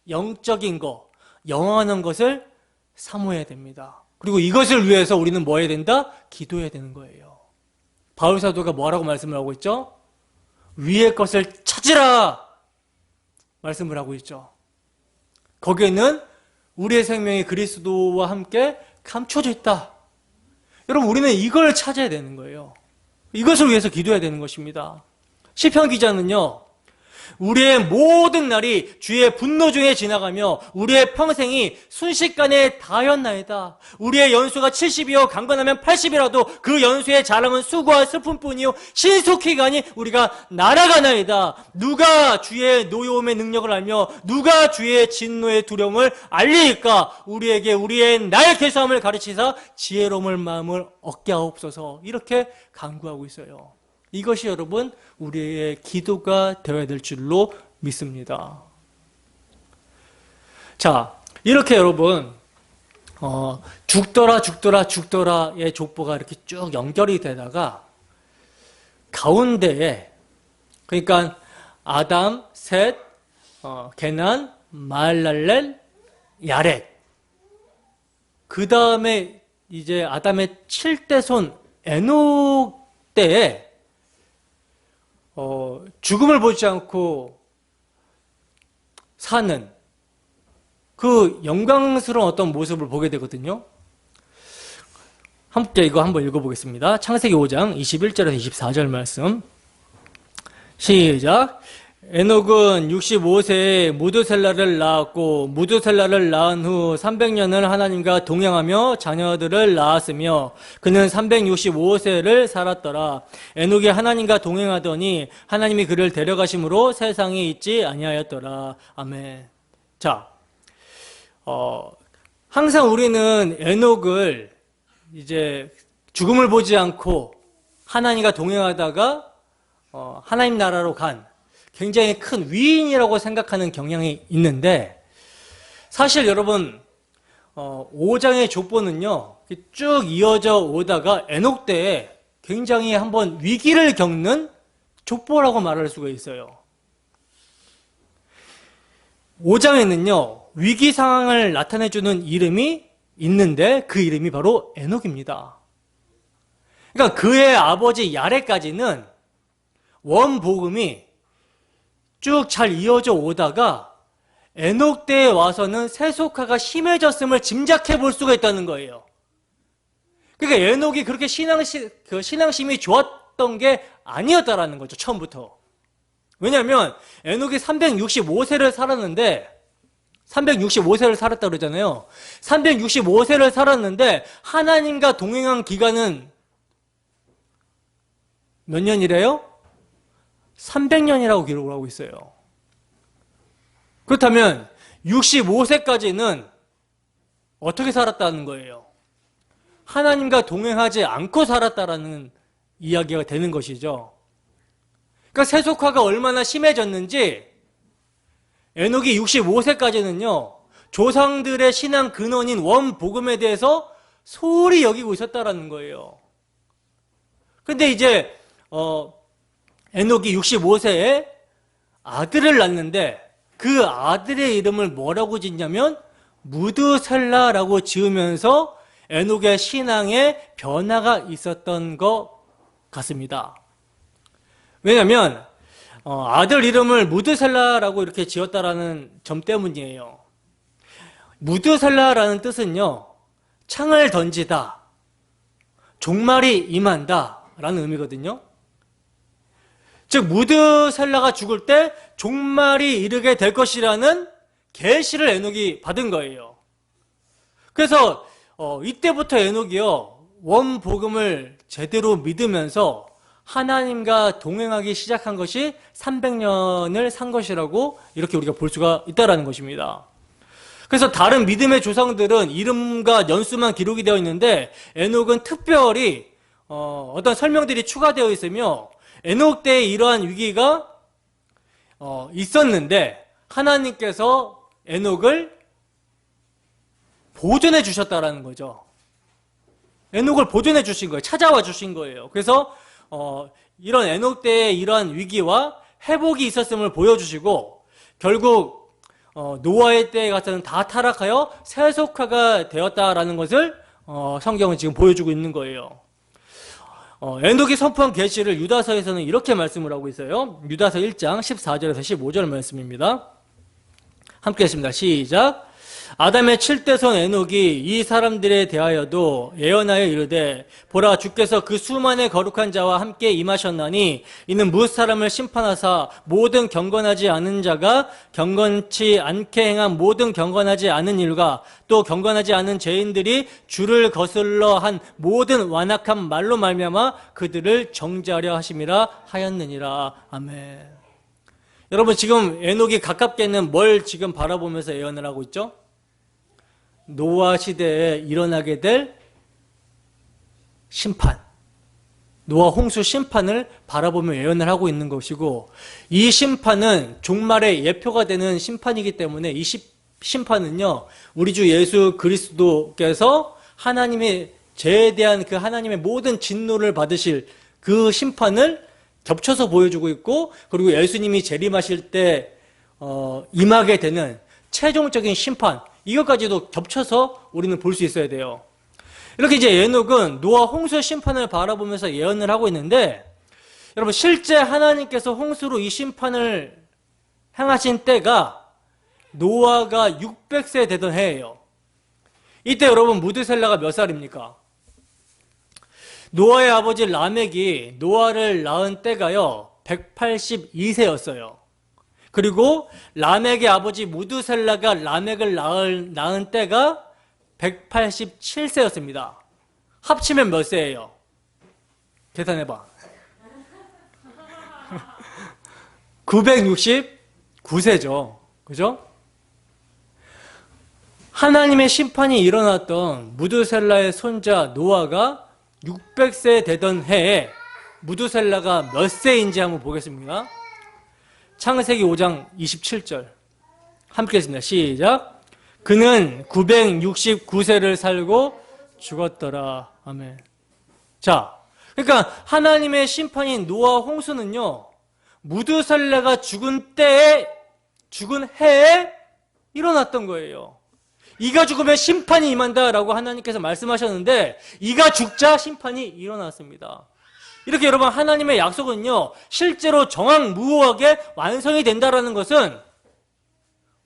영적인 것, 영원한 것을 사모해야 됩니다. 그리고 이것을 위해서 우리는 뭐 해야 된다? 기도해야 되는 거예요. 바울 사도가 뭐라고 말씀을 하고 있죠? 위의 것을 찾으라 말씀을 하고 있죠. 거기에는 우리의 생명이 그리스도와 함께 감춰져 있다. 여러분, 우리는 이걸 찾아야 되는 거예요. 이것을 위해서 기도해야 되는 것입니다. 시편 기자는요, 우리의 모든 날이 주의 분노 중에 지나가며 우리의 평생이 순식간에 다하였나이다. 우리의 연수가 70이요 강건하면 80이라도 그 연수의 자랑은 수고와 슬픔뿐이요 신속히 가니 우리가 날아가나이다. 누가 주의 노여움의 능력을 알며 누가 주의 진노의 두려움을 알리니까 우리에게 우리의 날 계수함을 가르치사 지혜로움을 마음을 얻게 하옵소서. 이렇게 간구하고 있어요. 이것이 여러분 우리의 기도가 되어야 될 줄로 믿습니다. 자, 이렇게 여러분 죽더라의 족보가 이렇게 쭉 연결이 되다가 가운데에, 그러니까 아담, 셋, 게난, 마할랄렐, 야렛, 그 다음에 이제 아담의 7대 손 에녹 때에 죽음을 보지 않고 사는 그 영광스러운 어떤 모습을 보게 되거든요. 함께 이거 한번 읽어보겠습니다. 창세기 5장 21절에서 24절 말씀 시작. 에녹은 65세에 무드셀라를 낳았고 무드셀라를 낳은 후 300년을 하나님과 동행하며 자녀들을 낳았으며 그는 365세를 살았더라. 에녹이 하나님과 동행하더니 하나님이 그를 데려가심으로 세상에 있지 아니하였더라. 아멘. 자, 항상 우리는 에녹을 이제 죽음을 보지 않고 하나님과 동행하다가 하나님 나라로 간 굉장히 큰 위인이라고 생각하는 경향이 있는데, 사실 여러분 5장의 족보는요 쭉 이어져 오다가 에녹 때에 굉장히 한번 위기를 겪는 족보라고 말할 수가 있어요. 5장에는요 위기 상황을 나타내주는 이름이 있는데 그 이름이 바로 에녹입니다. 그러니까 그의 아버지 야렛까지는 원복음이 쭉 잘 이어져 오다가 에녹 때에 와서는 세속화가 심해졌음을 짐작해 볼 수가 있다는 거예요. 그러니까 에녹이 그렇게 신앙심이 좋았던 게 아니었다라는 거죠, 처음부터. 왜냐하면 에녹이 365세를 살았는데 365세를 살았다 그러잖아요. 365세를 살았는데 하나님과 동행한 기간은 몇 년이래요? 300년이라고 기록을 하고 있어요. 그렇다면 65세까지는 어떻게 살았다는 거예요? 하나님과 동행하지 않고 살았다라는 이야기가 되는 것이죠. 그러니까 세속화가 얼마나 심해졌는지 에녹이 65세까지는요 조상들의 신앙 근원인 원복음에 대해서 소홀히 여기고 있었다라는 거예요. 근데 이제 에녹이 65세에 아들을 낳는데 그 아들의 이름을 뭐라고 짓냐면 무드셀라라고 지으면서 에녹의 신앙에 변화가 있었던 것 같습니다. 왜냐하면 아들 이름을 무드셀라라고 이렇게 지었다라는 점 때문이에요. 무드셀라라는 뜻은요 창을 던지다, 종말이 임한다 라는 의미거든요. 즉 무드셀라가 죽을 때 종말이 이르게 될 것이라는 계시를 에녹이 받은 거예요. 그래서 이때부터 에녹이요 원복음을 제대로 믿으면서 하나님과 동행하기 시작한 것이 300년을 산 것이라고 이렇게 우리가 볼 수가 있다는 것입니다. 그래서 다른 믿음의 조상들은 이름과 연수만 기록이 되어 있는데 에녹은 특별히 어떤 설명들이 추가되어 있으며 에녹 때에 이러한 위기가 있었는데 하나님께서 에녹을 보존해 주셨다라는 거죠. 에녹을 보존해 주신 거예요. 찾아와 주신 거예요. 그래서 이런 에녹 때의 이러한 위기와 회복이 있었음을 보여주시고 결국 노아의 때에 가서는 다 타락하여 세속화가 되었다라는 것을 성경은 지금 보여주고 있는 거예요. 에녹이 선포한 계시를 유다서에서는 이렇게 말씀을 하고 있어요. 유다서 1장 14절에서 15절 말씀입니다. 함께 했습니다. 시작. 아담의 7대손 에녹이 이 사람들에 대하여도 예언하여 이르되 보라 주께서 그 수만의 거룩한 자와 함께 임하셨나니 이는 무엇 사람을 심판하사 모든 경건하지 않은 자가 경건치 않게 행한 모든 경건하지 않은 일과 또 경건하지 않은 죄인들이 주를 거슬러 한 모든 완악한 말로 말미암아 그들을 정죄하려 하심이라 하였느니라. 아멘. 여러분 지금 에녹이 가깝게는 뭘 지금 바라보면서 예언을 하고 있죠? 노아 시대에 일어나게 될 심판, 노아 홍수 심판을 바라보며 예언을 하고 있는 것이고 이 심판은 종말의 예표가 되는 심판이기 때문에 이 심판은요 우리 주 예수 그리스도께서 하나님의 죄에 대한 그 하나님의 모든 진노를 받으실 그 심판을 겹쳐서 보여주고 있고 그리고 예수님이 재림하실 때 임하게 되는 최종적인 심판 이것까지도 겹쳐서 우리는 볼 수 있어야 돼요. 이렇게 이제 에녹은 노아 홍수의 심판을 바라보면서 예언을 하고 있는데 여러분 실제 하나님께서 홍수로 이 심판을 행하신 때가 노아가 600세 되던 해예요. 이때 여러분 무드셀라가 몇 살입니까? 노아의 아버지 라멕이 노아를 낳은 때가요 182세였어요. 그리고 라멕의 아버지 무드셀라가 라멕을 낳은 때가 187세였습니다. 합치면 몇 세예요? 계산해봐. 969세죠. 그죠? 하나님의 심판이 일어났던 무드셀라의 손자 노아가 600세 되던 해에 무드셀라가 몇 세인지 한번 보겠습니다. 창세기 5장 27절 함께 했습니다. 시작. 그는 969세를 살고 죽었더라. 아멘. 자, 그러니까 하나님의 심판인 노아 홍수는요 무드셀라가 죽은 해에 일어났던 거예요. 이가 죽으면 심판이 임한다라고 하나님께서 말씀하셨는데 이가 죽자 심판이 일어났습니다. 이렇게 여러분 하나님의 약속은요 실제로 정확무오하게 완성이 된다는 것은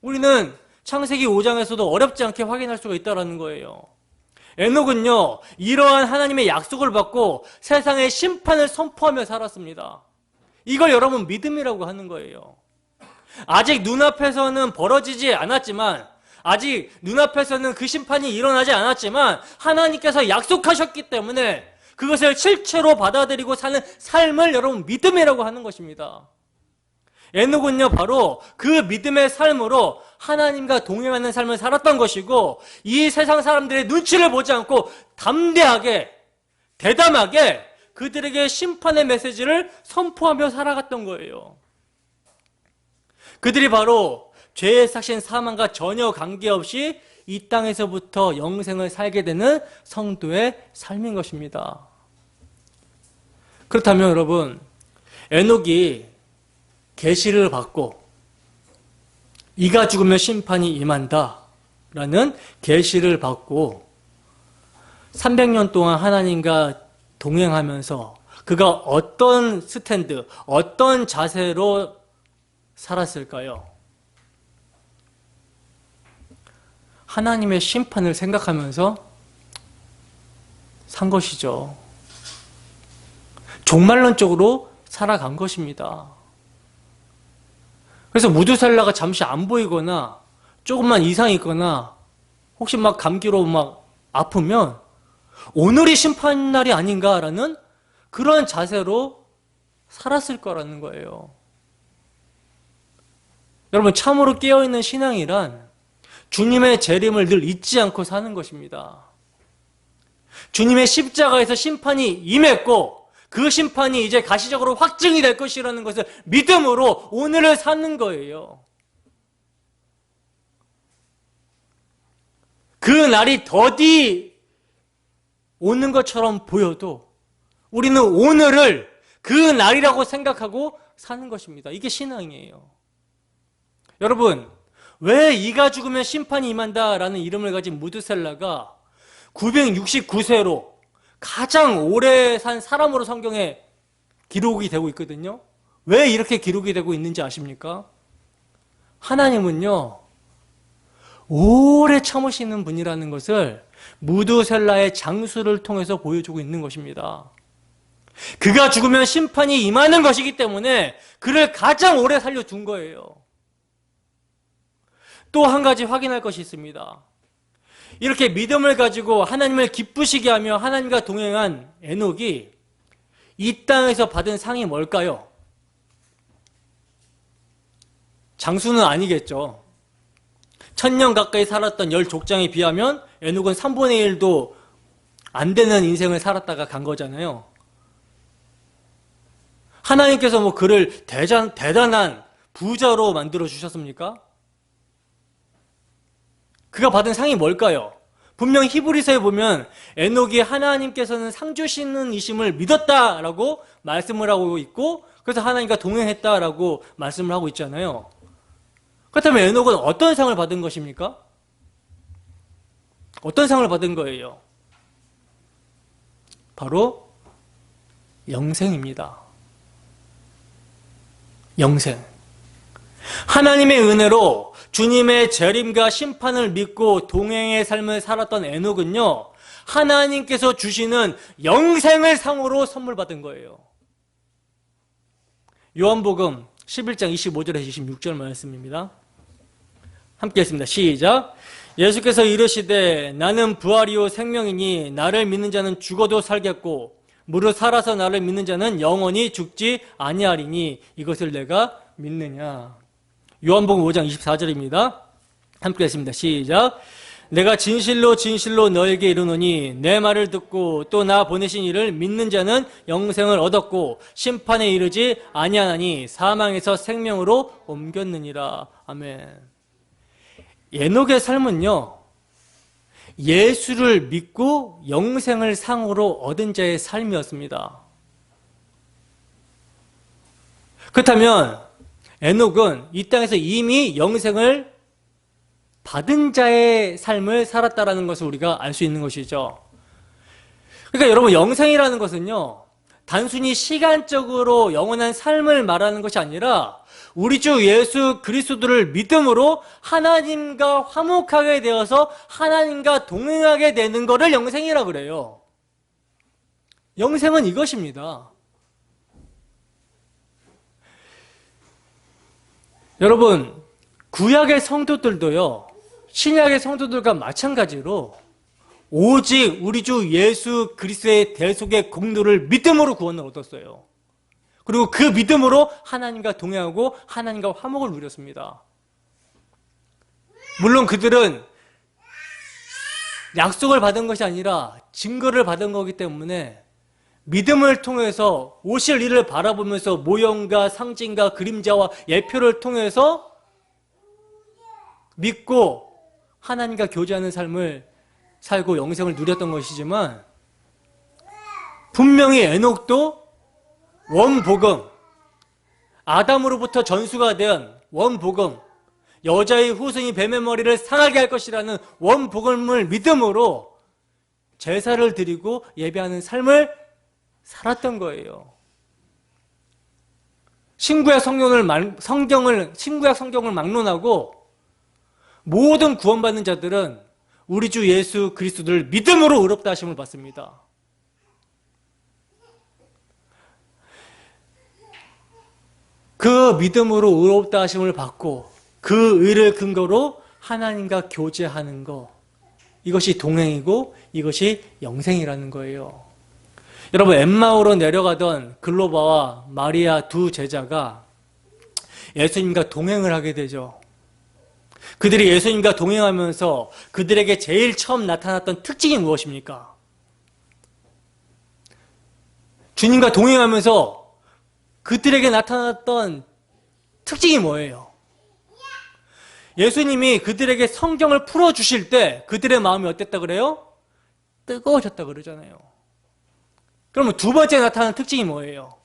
우리는 창세기 5장에서도 어렵지 않게 확인할 수가 있다는 거예요. 에녹은요 이러한 하나님의 약속을 받고 세상의 심판을 선포하며 살았습니다. 이걸 여러분 믿음이라고 하는 거예요. 아직 눈앞에서는 벌어지지 않았지만 아직 눈앞에서는 그 심판이 일어나지 않았지만 하나님께서 약속하셨기 때문에 그것을 실체로 받아들이고 사는 삶을 여러분 믿음이라고 하는 것입니다. 에녹은요 바로 그 믿음의 삶으로 하나님과 동행하는 삶을 살았던 것이고 이 세상 사람들의 눈치를 보지 않고 담대하게 대담하게 그들에게 심판의 메시지를 선포하며 살아갔던 거예요. 그들이 바로 죄에 삭신 사망과 전혀 관계없이 이 땅에서부터 영생을 살게 되는 성도의 삶인 것입니다. 그렇다면 여러분 에녹이 계시를 받고 이가 죽으면 심판이 임한다 라는 계시를 받고 300년 동안 하나님과 동행하면서 그가 어떤 스탠드, 어떤 자세로 살았을까요? 하나님의 심판을 생각하면서 산 것이죠. 종말론적으로 살아간 것입니다. 그래서 무드셀라가 잠시 안 보이거나 조금만 이상이 있거나 혹시 막 감기로 막 아프면 오늘이 심판날이 아닌가라는 그런 자세로 살았을 거라는 거예요. 여러분, 참으로 깨어있는 신앙이란 주님의 재림을 늘 잊지 않고 사는 것입니다. 주님의 십자가에서 심판이 임했고 그 심판이 이제 가시적으로 확증이 될 것이라는 것을 믿음으로 오늘을 사는 거예요. 그 날이 더디 오는 것처럼 보여도 우리는 오늘을 그 날이라고 생각하고 사는 것입니다. 이게 신앙이에요. 여러분, 왜 이가 죽으면 심판이 임한다라는 이름을 가진 무드셀라가 969세로 가장 오래 산 사람으로 성경에 기록이 되고 있거든요. 왜 이렇게 기록이 되고 있는지 아십니까? 하나님은요, 오래 참으시는 분이라는 것을 무드셀라의 장수를 통해서 보여주고 있는 것입니다. 그가 죽으면 심판이 임하는 것이기 때문에 그를 가장 오래 살려둔 거예요. 또 한 가지 확인할 것이 있습니다. 이렇게 믿음을 가지고 하나님을 기쁘시게 하며 하나님과 동행한 에녹이 이 땅에서 받은 상이 뭘까요? 장수는 아니겠죠. 1000년 가까이 살았던 10족장에 비하면 에녹은 3분의 1도 안 되는 인생을 살았다가 간 거잖아요. 하나님께서 뭐 그를 대단한 부자로 만들어 주셨습니까? 그가 받은 상이 뭘까요? 분명 히브리서에 보면 에녹이 하나님께서는 상 주시는 이심을 믿었다라고 말씀을 하고 있고 그래서 하나님과 동행했다라고 말씀을 하고 있잖아요. 그렇다면 에녹은 어떤 상을 받은 것입니까? 어떤 상을 받은 거예요? 바로 영생입니다. 영생. 하나님의 은혜로 주님의 재림과 심판을 믿고 동행의 삶을 살았던 에녹은요, 하나님께서 주시는 영생을 상으로 선물 받은 거예요. 요한복음 11장 25절에서 26절 말씀입니다. 함께 했습니다. 시작. 예수께서 이르시되 나는 부활이요 생명이니 나를 믿는 자는 죽어도 살겠고 무릇 살아서 나를 믿는 자는 영원히 죽지 아니하리니 이것을 내가 믿느냐. 요한복음 5장 24절입니다. 함께 했습니다. 시작. 내가 진실로 진실로 너에게 이르노니 내 말을 듣고 또 나 보내신 이를 믿는 자는 영생을 얻었고 심판에 이르지 아니하나니 사망에서 생명으로 옮겼느니라. 아멘. 에녹의 삶은요, 예수를 믿고 영생을 상으로 얻은 자의 삶이었습니다. 그렇다면 에녹은 이 땅에서 이미 영생을 받은 자의 삶을 살았다는 것을 우리가 알 수 있는 것이죠. 그러니까 여러분, 영생이라는 것은요, 단순히 시간적으로 영원한 삶을 말하는 것이 아니라 우리 주 예수 그리스도를 믿음으로 하나님과 화목하게 되어서 하나님과 동행하게 되는 것을 영생이라고 그래요. 영생은 이것입니다. 여러분, 구약의 성도들도요, 신약의 성도들과 마찬가지로 오직 우리 주 예수 그리스도의 대속의 공로를 믿음으로 구원을 얻었어요. 그리고 그 믿음으로 하나님과 동행하고 하나님과 화목을 누렸습니다. 물론 그들은 약속을 받은 것이 아니라 증거를 받은 거기 때문에 믿음을 통해서 오실 일을 바라보면서 모형과 상징과 그림자와 예표를 통해서 믿고 하나님과 교제하는 삶을 살고 영생을 누렸던 것이지만 분명히 에녹도 원복음, 아담으로부터 전수가 된 원복음, 여자의 후손이 뱀의 머리를 상하게 할 것이라는 원복음을 믿음으로 제사를 드리고 예배하는 삶을 살았던 거예요. 신구약 성경을 막론하고 모든 구원받는 자들은 우리 주 예수 그리스도를 믿음으로 의롭다 하심을 받습니다. 그 믿음으로 의롭다 하심을 받고 그 의를 근거로 하나님과 교제하는 것, 이것이 동행이고 이것이 영생이라는 거예요. 여러분, 엠마오로 내려가던 글로바와 마리아 두 제자가 예수님과 동행을 하게 되죠. 그들이 예수님과 동행하면서 그들에게 제일 처음 나타났던 특징이 무엇입니까? 주님과 동행하면서 그들에게 나타났던 특징이 뭐예요? 예수님이 그들에게 성경을 풀어주실 때 그들의 마음이 어땠다 그래요? 뜨거워졌다 그러잖아요. 그러면 두 번째 나타나는 특징이 뭐예요?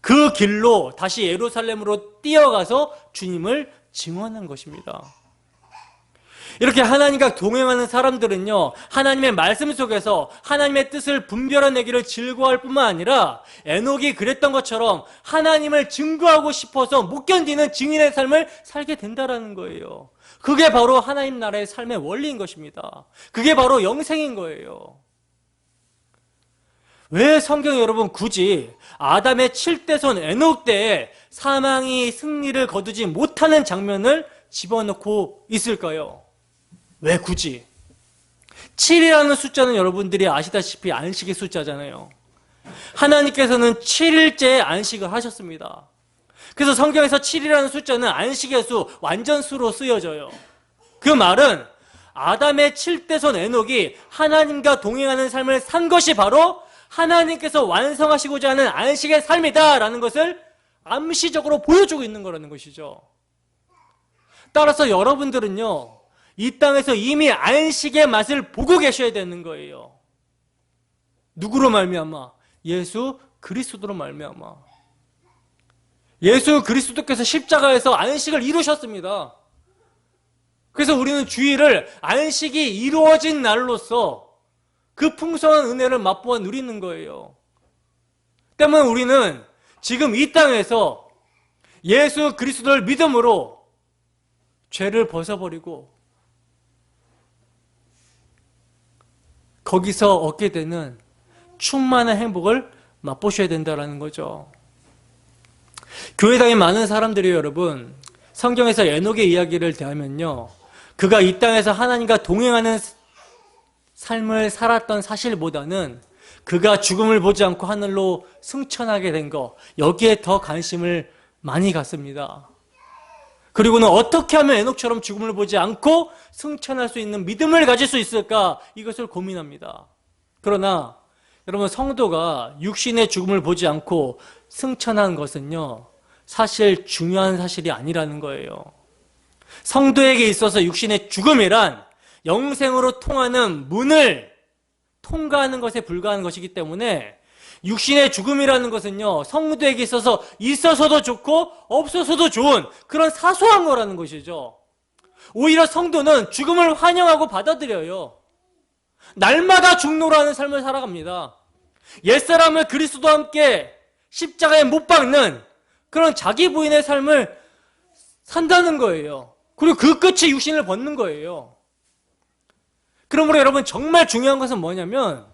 그 길로 다시 예루살렘으로 뛰어가서 주님을 증언한 것입니다. 이렇게 하나님과 동행하는 사람들은요, 하나님의 말씀 속에서 하나님의 뜻을 분별해내기를 즐거워할 뿐만 아니라 에녹이 그랬던 것처럼 하나님을 증거하고 싶어서 못 견디는 증인의 삶을 살게 된다는 거예요. 그게 바로 하나님 나라의 삶의 원리인 것입니다. 그게 바로 영생인 거예요. 왜 성경이 여러분 굳이 아담의 7대손 에녹 때에 사망이 승리를 거두지 못하는 장면을 집어넣고 있을까요? 왜 굳이? 7이라는 숫자는 여러분들이 아시다시피 안식의 숫자잖아요. 하나님께서는 7일째에 안식을 하셨습니다. 그래서 성경에서 7이라는 숫자는 안식의 수, 완전수로 쓰여져요. 그 말은 아담의 7대손 에녹이 하나님과 동행하는 삶을 산 것이 바로 하나님께서 완성하시고자 하는 안식의 삶이다라는 것을 암시적으로 보여주고 있는 거라는 것이죠. 따라서 여러분들은요, 이 땅에서 이미 안식의 맛을 보고 계셔야 되는 거예요. 누구로 말미암아? 예수 그리스도로 말미암아. 예수 그리스도께서 십자가에서 안식을 이루셨습니다. 그래서 우리는 주일을 안식이 이루어진 날로서 그 풍성한 은혜를 맛보아 누리는 거예요. 때문에 우리는 지금 이 땅에서 예수 그리스도를 믿음으로 죄를 벗어버리고 거기서 얻게 되는 충만한 행복을 맛보셔야 된다는 거죠. 교회 다닌 많은 사람들이 여러분, 성경에서 에녹의 이야기를 대하면요, 그가 이 땅에서 하나님과 동행하는 삶을 살았던 사실보다는 그가 죽음을 보지 않고 하늘로 승천하게 된 것, 여기에 더 관심을 많이 갖습니다. 그리고는 어떻게 하면 에녹처럼 죽음을 보지 않고 승천할 수 있는 믿음을 가질 수 있을까, 이것을 고민합니다. 그러나 여러분, 성도가 육신의 죽음을 보지 않고 승천한 것은요, 사실 중요한 사실이 아니라는 거예요. 성도에게 있어서 육신의 죽음이란 영생으로 통하는 문을 통과하는 것에 불과한 것이기 때문에 육신의 죽음이라는 것은요, 성도에게 있어서 있어서도 좋고 없어서도 좋은 그런 사소한 거라는 것이죠. 오히려 성도는 죽음을 환영하고 받아들여요. 날마다 죽노라는 삶을 살아갑니다. 옛사람을 그리스도와 함께 십자가에 못 박는 그런 자기 부인의 삶을 산다는 거예요. 그리고 그 끝이 육신을 벗는 거예요. 그러므로 여러분, 정말 중요한 것은 뭐냐면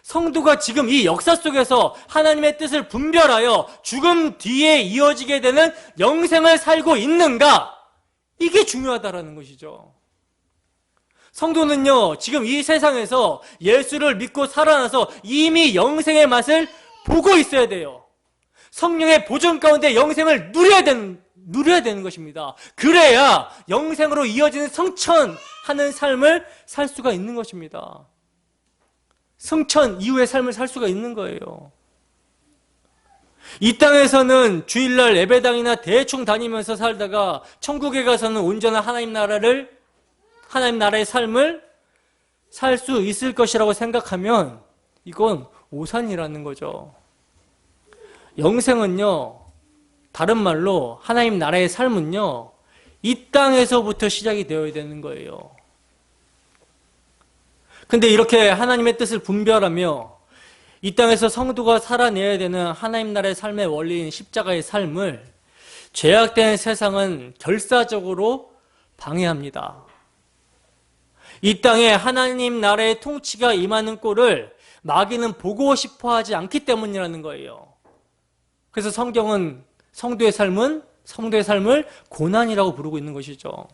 성도가 지금 이 역사 속에서 하나님의 뜻을 분별하여 죽음 뒤에 이어지게 되는 영생을 살고 있는가, 이게 중요하다라는 것이죠. 성도는요, 지금 이 세상에서 예수를 믿고 살아나서 이미 영생의 맛을 보고 있어야 돼요. 성령의 보존 가운데 영생을 누려야 되는 것입니다. 그래야 영생으로 이어지는 성천하는 삶을 살 수가 있는 것입니다. 승천 이후의 삶을 살 수가 있는 거예요. 이 땅에서는 주일날 예배당이나 대충 다니면서 살다가 천국에 가서는 온전한 하나님 나라의 삶을 살 수 있을 것이라고 생각하면 이건 오산이라는 거죠. 영생은요, 다른 말로 하나님 나라의 삶은요, 이 땅에서부터 시작이 되어야 되는 거예요. 근데 이렇게 하나님의 뜻을 분별하며 이 땅에서 성도가 살아내야 되는 하나님 나라의 삶의 원리인 십자가의 삶을 죄악된 세상은 결사적으로 방해합니다. 이 땅에 하나님 나라의 통치가 임하는 꼴을 마귀는 보고 싶어 하지 않기 때문이라는 거예요. 그래서 성경은 성도의 삶을 고난이라고 부르고 있는 것이죠.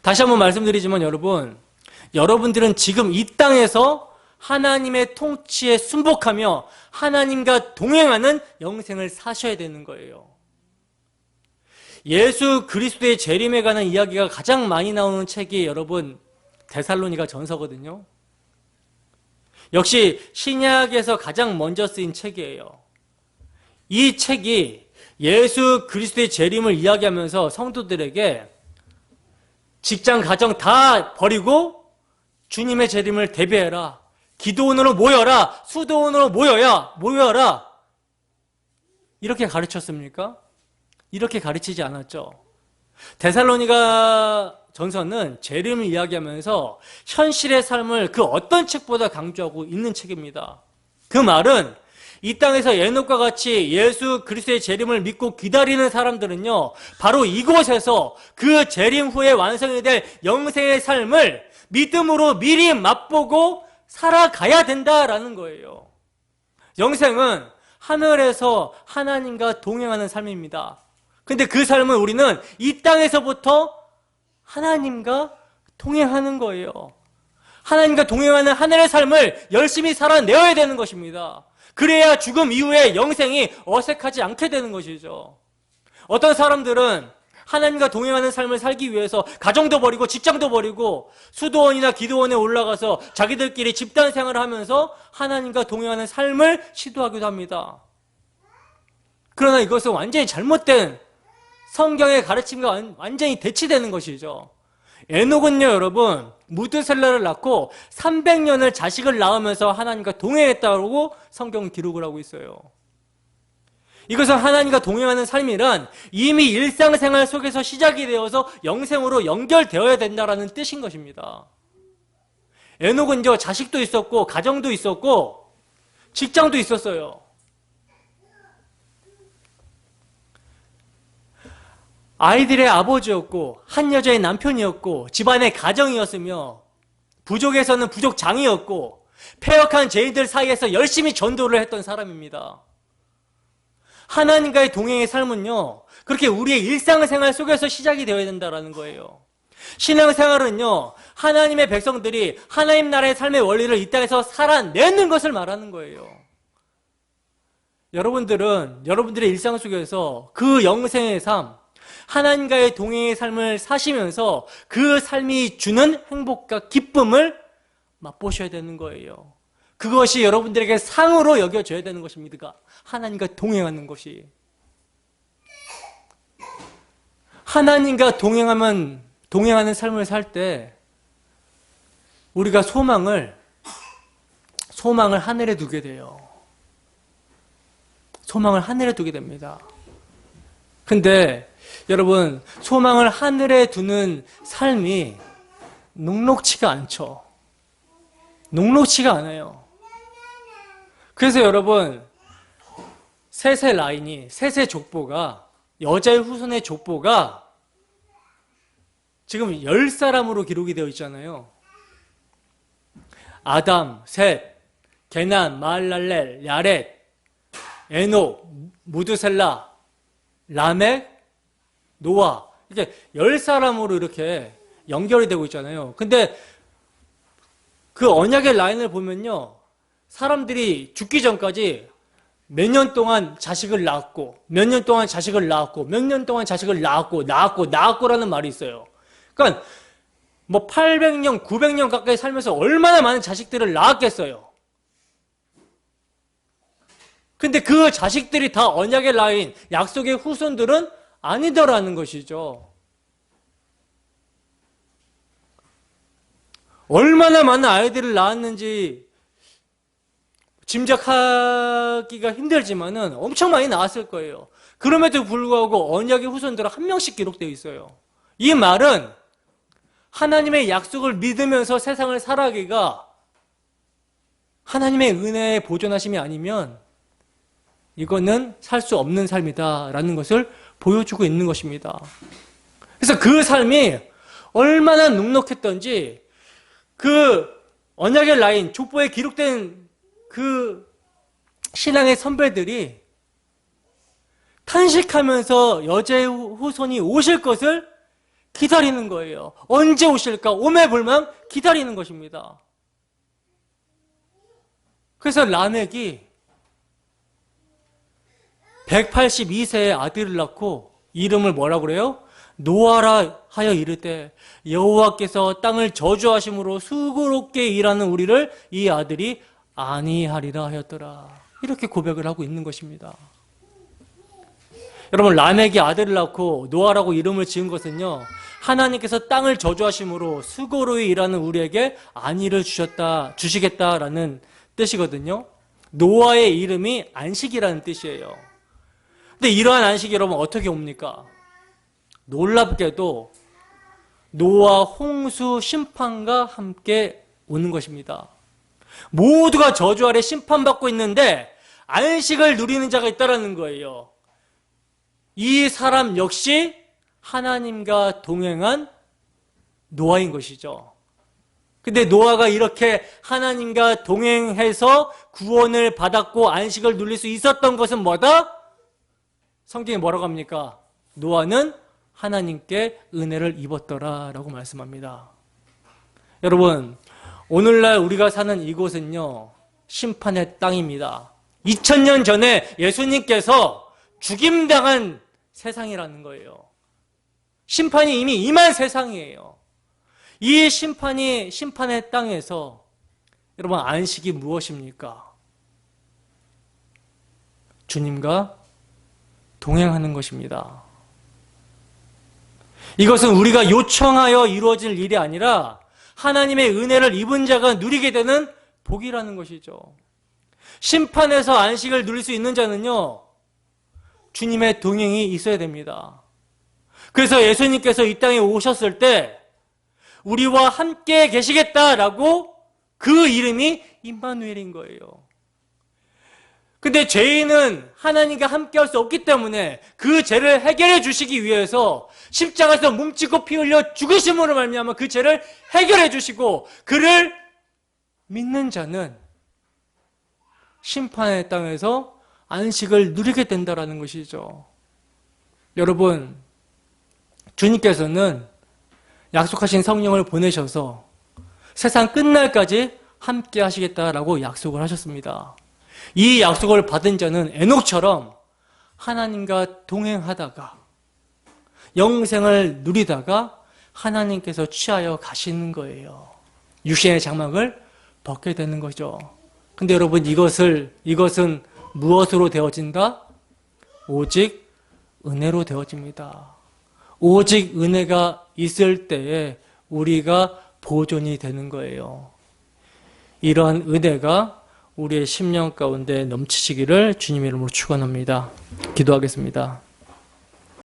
다시 한번 말씀드리지만 여러분들은 지금 이 땅에서 하나님의 통치에 순복하며 하나님과 동행하는 영생을 사셔야 되는 거예요. 예수 그리스도의 재림에 관한 이야기가 가장 많이 나오는 책이 여러분 데살로니가 전서거든요. 역시 신약에서 가장 먼저 쓰인 책이에요. 이 책이 예수 그리스도의 재림을 이야기하면서 성도들에게 직장, 가정 다 버리고 주님의 재림을 대비해라. 기도원으로 모여라. 수도원으로 모여라. 이렇게 가르쳤습니까? 이렇게 가르치지 않았죠. 데살로니가 전서는 재림을 이야기하면서 현실의 삶을 그 어떤 책보다 강조하고 있는 책입니다. 그 말은 이 땅에서 에녹과 같이 예수 그리스도의 재림을 믿고 기다리는 사람들은요, 바로 이곳에서 그 재림 후에 완성이 될 영생의 삶을 믿음으로 미리 맛보고 살아가야 된다라는 거예요. 영생은 하늘에서 하나님과 동행하는 삶입니다. 근데 그 삶을 우리는 이 땅에서부터 하나님과 동행하는 거예요. 하나님과 동행하는 하늘의 삶을 열심히 살아내야 되는 것입니다. 그래야 죽음 이후에 영생이 어색하지 않게 되는 것이죠. 어떤 사람들은 하나님과 동행하는 삶을 살기 위해서 가정도 버리고 직장도 버리고 수도원이나 기도원에 올라가서 자기들끼리 집단 생활을 하면서 하나님과 동행하는 삶을 시도하기도 합니다. 그러나 이것은 완전히 잘못된 성경의 가르침과 완전히 대치되는 것이죠. 에녹은요, 여러분, 무드셀라를 낳고 300년을 자식을 낳으면서 하나님과 동행했다고 성경 기록을 하고 있어요. 이것은 하나님과 동행하는 삶이란 이미 일상생활 속에서 시작이 되어서 영생으로 연결되어야 된다는 뜻인 것입니다. 에녹은요, 자식도 있었고 가정도 있었고 직장도 있었어요. 아이들의 아버지였고 한 여자의 남편이었고 집안의 가정이었으며 부족에서는 부족장이었고 패역한 죄인들 사이에서 열심히 전도를 했던 사람입니다. 하나님과의 동행의 삶은요, 그렇게 우리의 일상생활 속에서 시작이 되어야 된다는 거예요. 신앙생활은요, 하나님의 백성들이 하나님 나라의 삶의 원리를 이 땅에서 살아내는 것을 말하는 거예요. 여러분들은 여러분들의 일상 속에서 그 영생의 삶, 하나님과의 동행의 삶을 사시면서 그 삶이 주는 행복과 기쁨을 맛보셔야 되는 거예요. 그것이 여러분들에게 상으로 여겨져야 되는 것입니다. 하나님과 동행하는 것이. 하나님과 동행하는 삶을 살 때 우리가 소망을 하늘에 두게 돼요. 소망을 하늘에 두게 됩니다. 근데 여러분, 소망을 하늘에 두는 삶이 녹록치가 않죠. 녹록치가 않아요. 그래서 여러분, 셋의 족보가, 여자의 후손의 족보가 지금 10사람으로 기록이 되어 있잖아요. 아담, 셋, 게난, 마할랄렐, 야렛, 에녹, 무드셀라, 라멕, 노아, 이렇게 10사람으로 이렇게 연결이 되고 있잖아요. 근데 그 언약의 라인을 보면요, 사람들이 죽기 전까지 몇 년 동안 자식을 낳았고, 몇 년 동안 자식을 낳았고, 몇 년 동안 자식을 낳았고라는 말이 있어요. 그러니까 뭐 800년, 900년 가까이 살면서 얼마나 많은 자식들을 낳았겠어요. 근데 그 자식들이 다 언약의 라인, 약속의 후손들은 아니더라는 것이죠. 얼마나 많은 아이들을 낳았는지 짐작하기가 힘들지만은 엄청 많이 낳았을 거예요. 그럼에도 불구하고 언약의 후손들은 한 명씩 기록되어 있어요. 이 말은 하나님의 약속을 믿으면서 세상을 살아가기가 하나님의 은혜의 보존하심이 아니면 이거는 살 수 없는 삶이다라는 것을 보여주고 있는 것입니다. 그래서 그 삶이 얼마나 눅눅했던지 그 언약의 라인, 족보에 기록된 그 신앙의 선배들이 탄식하면서 여자의 후손이 오실 것을 기다리는 거예요. 언제 오실까? 오매불망 기다리는 것입니다. 그래서 라멕이 182세의 아들을 낳고 이름을 뭐라고 그래요? 노아라 하여 이르되 여호와께서 땅을 저주하심으로 수고롭게 일하는 우리를 이 아들이 아니하리라 하였더라. 이렇게 고백을 하고 있는 것입니다. 여러분, 라멕이 아들을 낳고 노아라고 이름을 지은 것은요, 하나님께서 땅을 저주하심으로 수고로이 일하는 우리에게 안위를 주시겠다라는 뜻이거든요. 노아의 이름이 안식이라는 뜻이에요. 근데 이러한 안식이 여러분 어떻게 옵니까? 놀랍게도 노아 홍수 심판과 함께 오는 것입니다. 모두가 저주 아래 심판받고 있는데 안식을 누리는 자가 있다라는 거예요. 이 사람 역시 하나님과 동행한 노아인 것이죠. 근데 노아가 이렇게 하나님과 동행해서 구원을 받았고 안식을 누릴 수 있었던 것은 뭐다? 성경이 뭐라고 합니까? 노아는 하나님께 은혜를 입었더라라고 말씀합니다. 여러분, 오늘날 우리가 사는 이곳은요, 심판의 땅입니다. 2000년 전에 예수님께서 죽임당한 세상이라는 거예요. 심판이 이미 임한 세상이에요. 이 심판의 땅에서 여러분, 안식이 무엇입니까? 주님과 동행하는 것입니다. 이것은 우리가 요청하여 이루어질 일이 아니라 하나님의 은혜를 입은 자가 누리게 되는 복이라는 것이죠. 심판에서 안식을 누릴 수 있는 자는요, 주님의 동행이 있어야 됩니다. 그래서 예수님께서 이 땅에 오셨을 때 우리와 함께 계시겠다라고 그 이름이 임마누엘인 거예요. 근데 죄인은 하나님과 함께 할 수 없기 때문에 그 죄를 해결해 주시기 위해서 십자가에서 몸짓고 피 흘려 죽으심으로 말미암아 그 죄를 해결해 주시고 그를 믿는 자는 심판의 땅에서 안식을 누리게 된다라는 것이죠. 여러분, 주님께서는 약속하신 성령을 보내셔서 세상 끝날까지 함께 하시겠다라고 약속을 하셨습니다. 이 약속을 받은 자는 에녹처럼 하나님과 동행하다가 영생을 누리다가 하나님께서 취하여 가시는 거예요. 육신의 장막을 벗게 되는 거죠. 근데 여러분, 이것은 무엇으로 되어진다? 오직 은혜로 되어집니다. 오직 은혜가 있을 때에 우리가 보존이 되는 거예요. 이러한 은혜가 우리의 심령 가운데 넘치시기를 주님의 이름으로 축원합니다. 기도하겠습니다.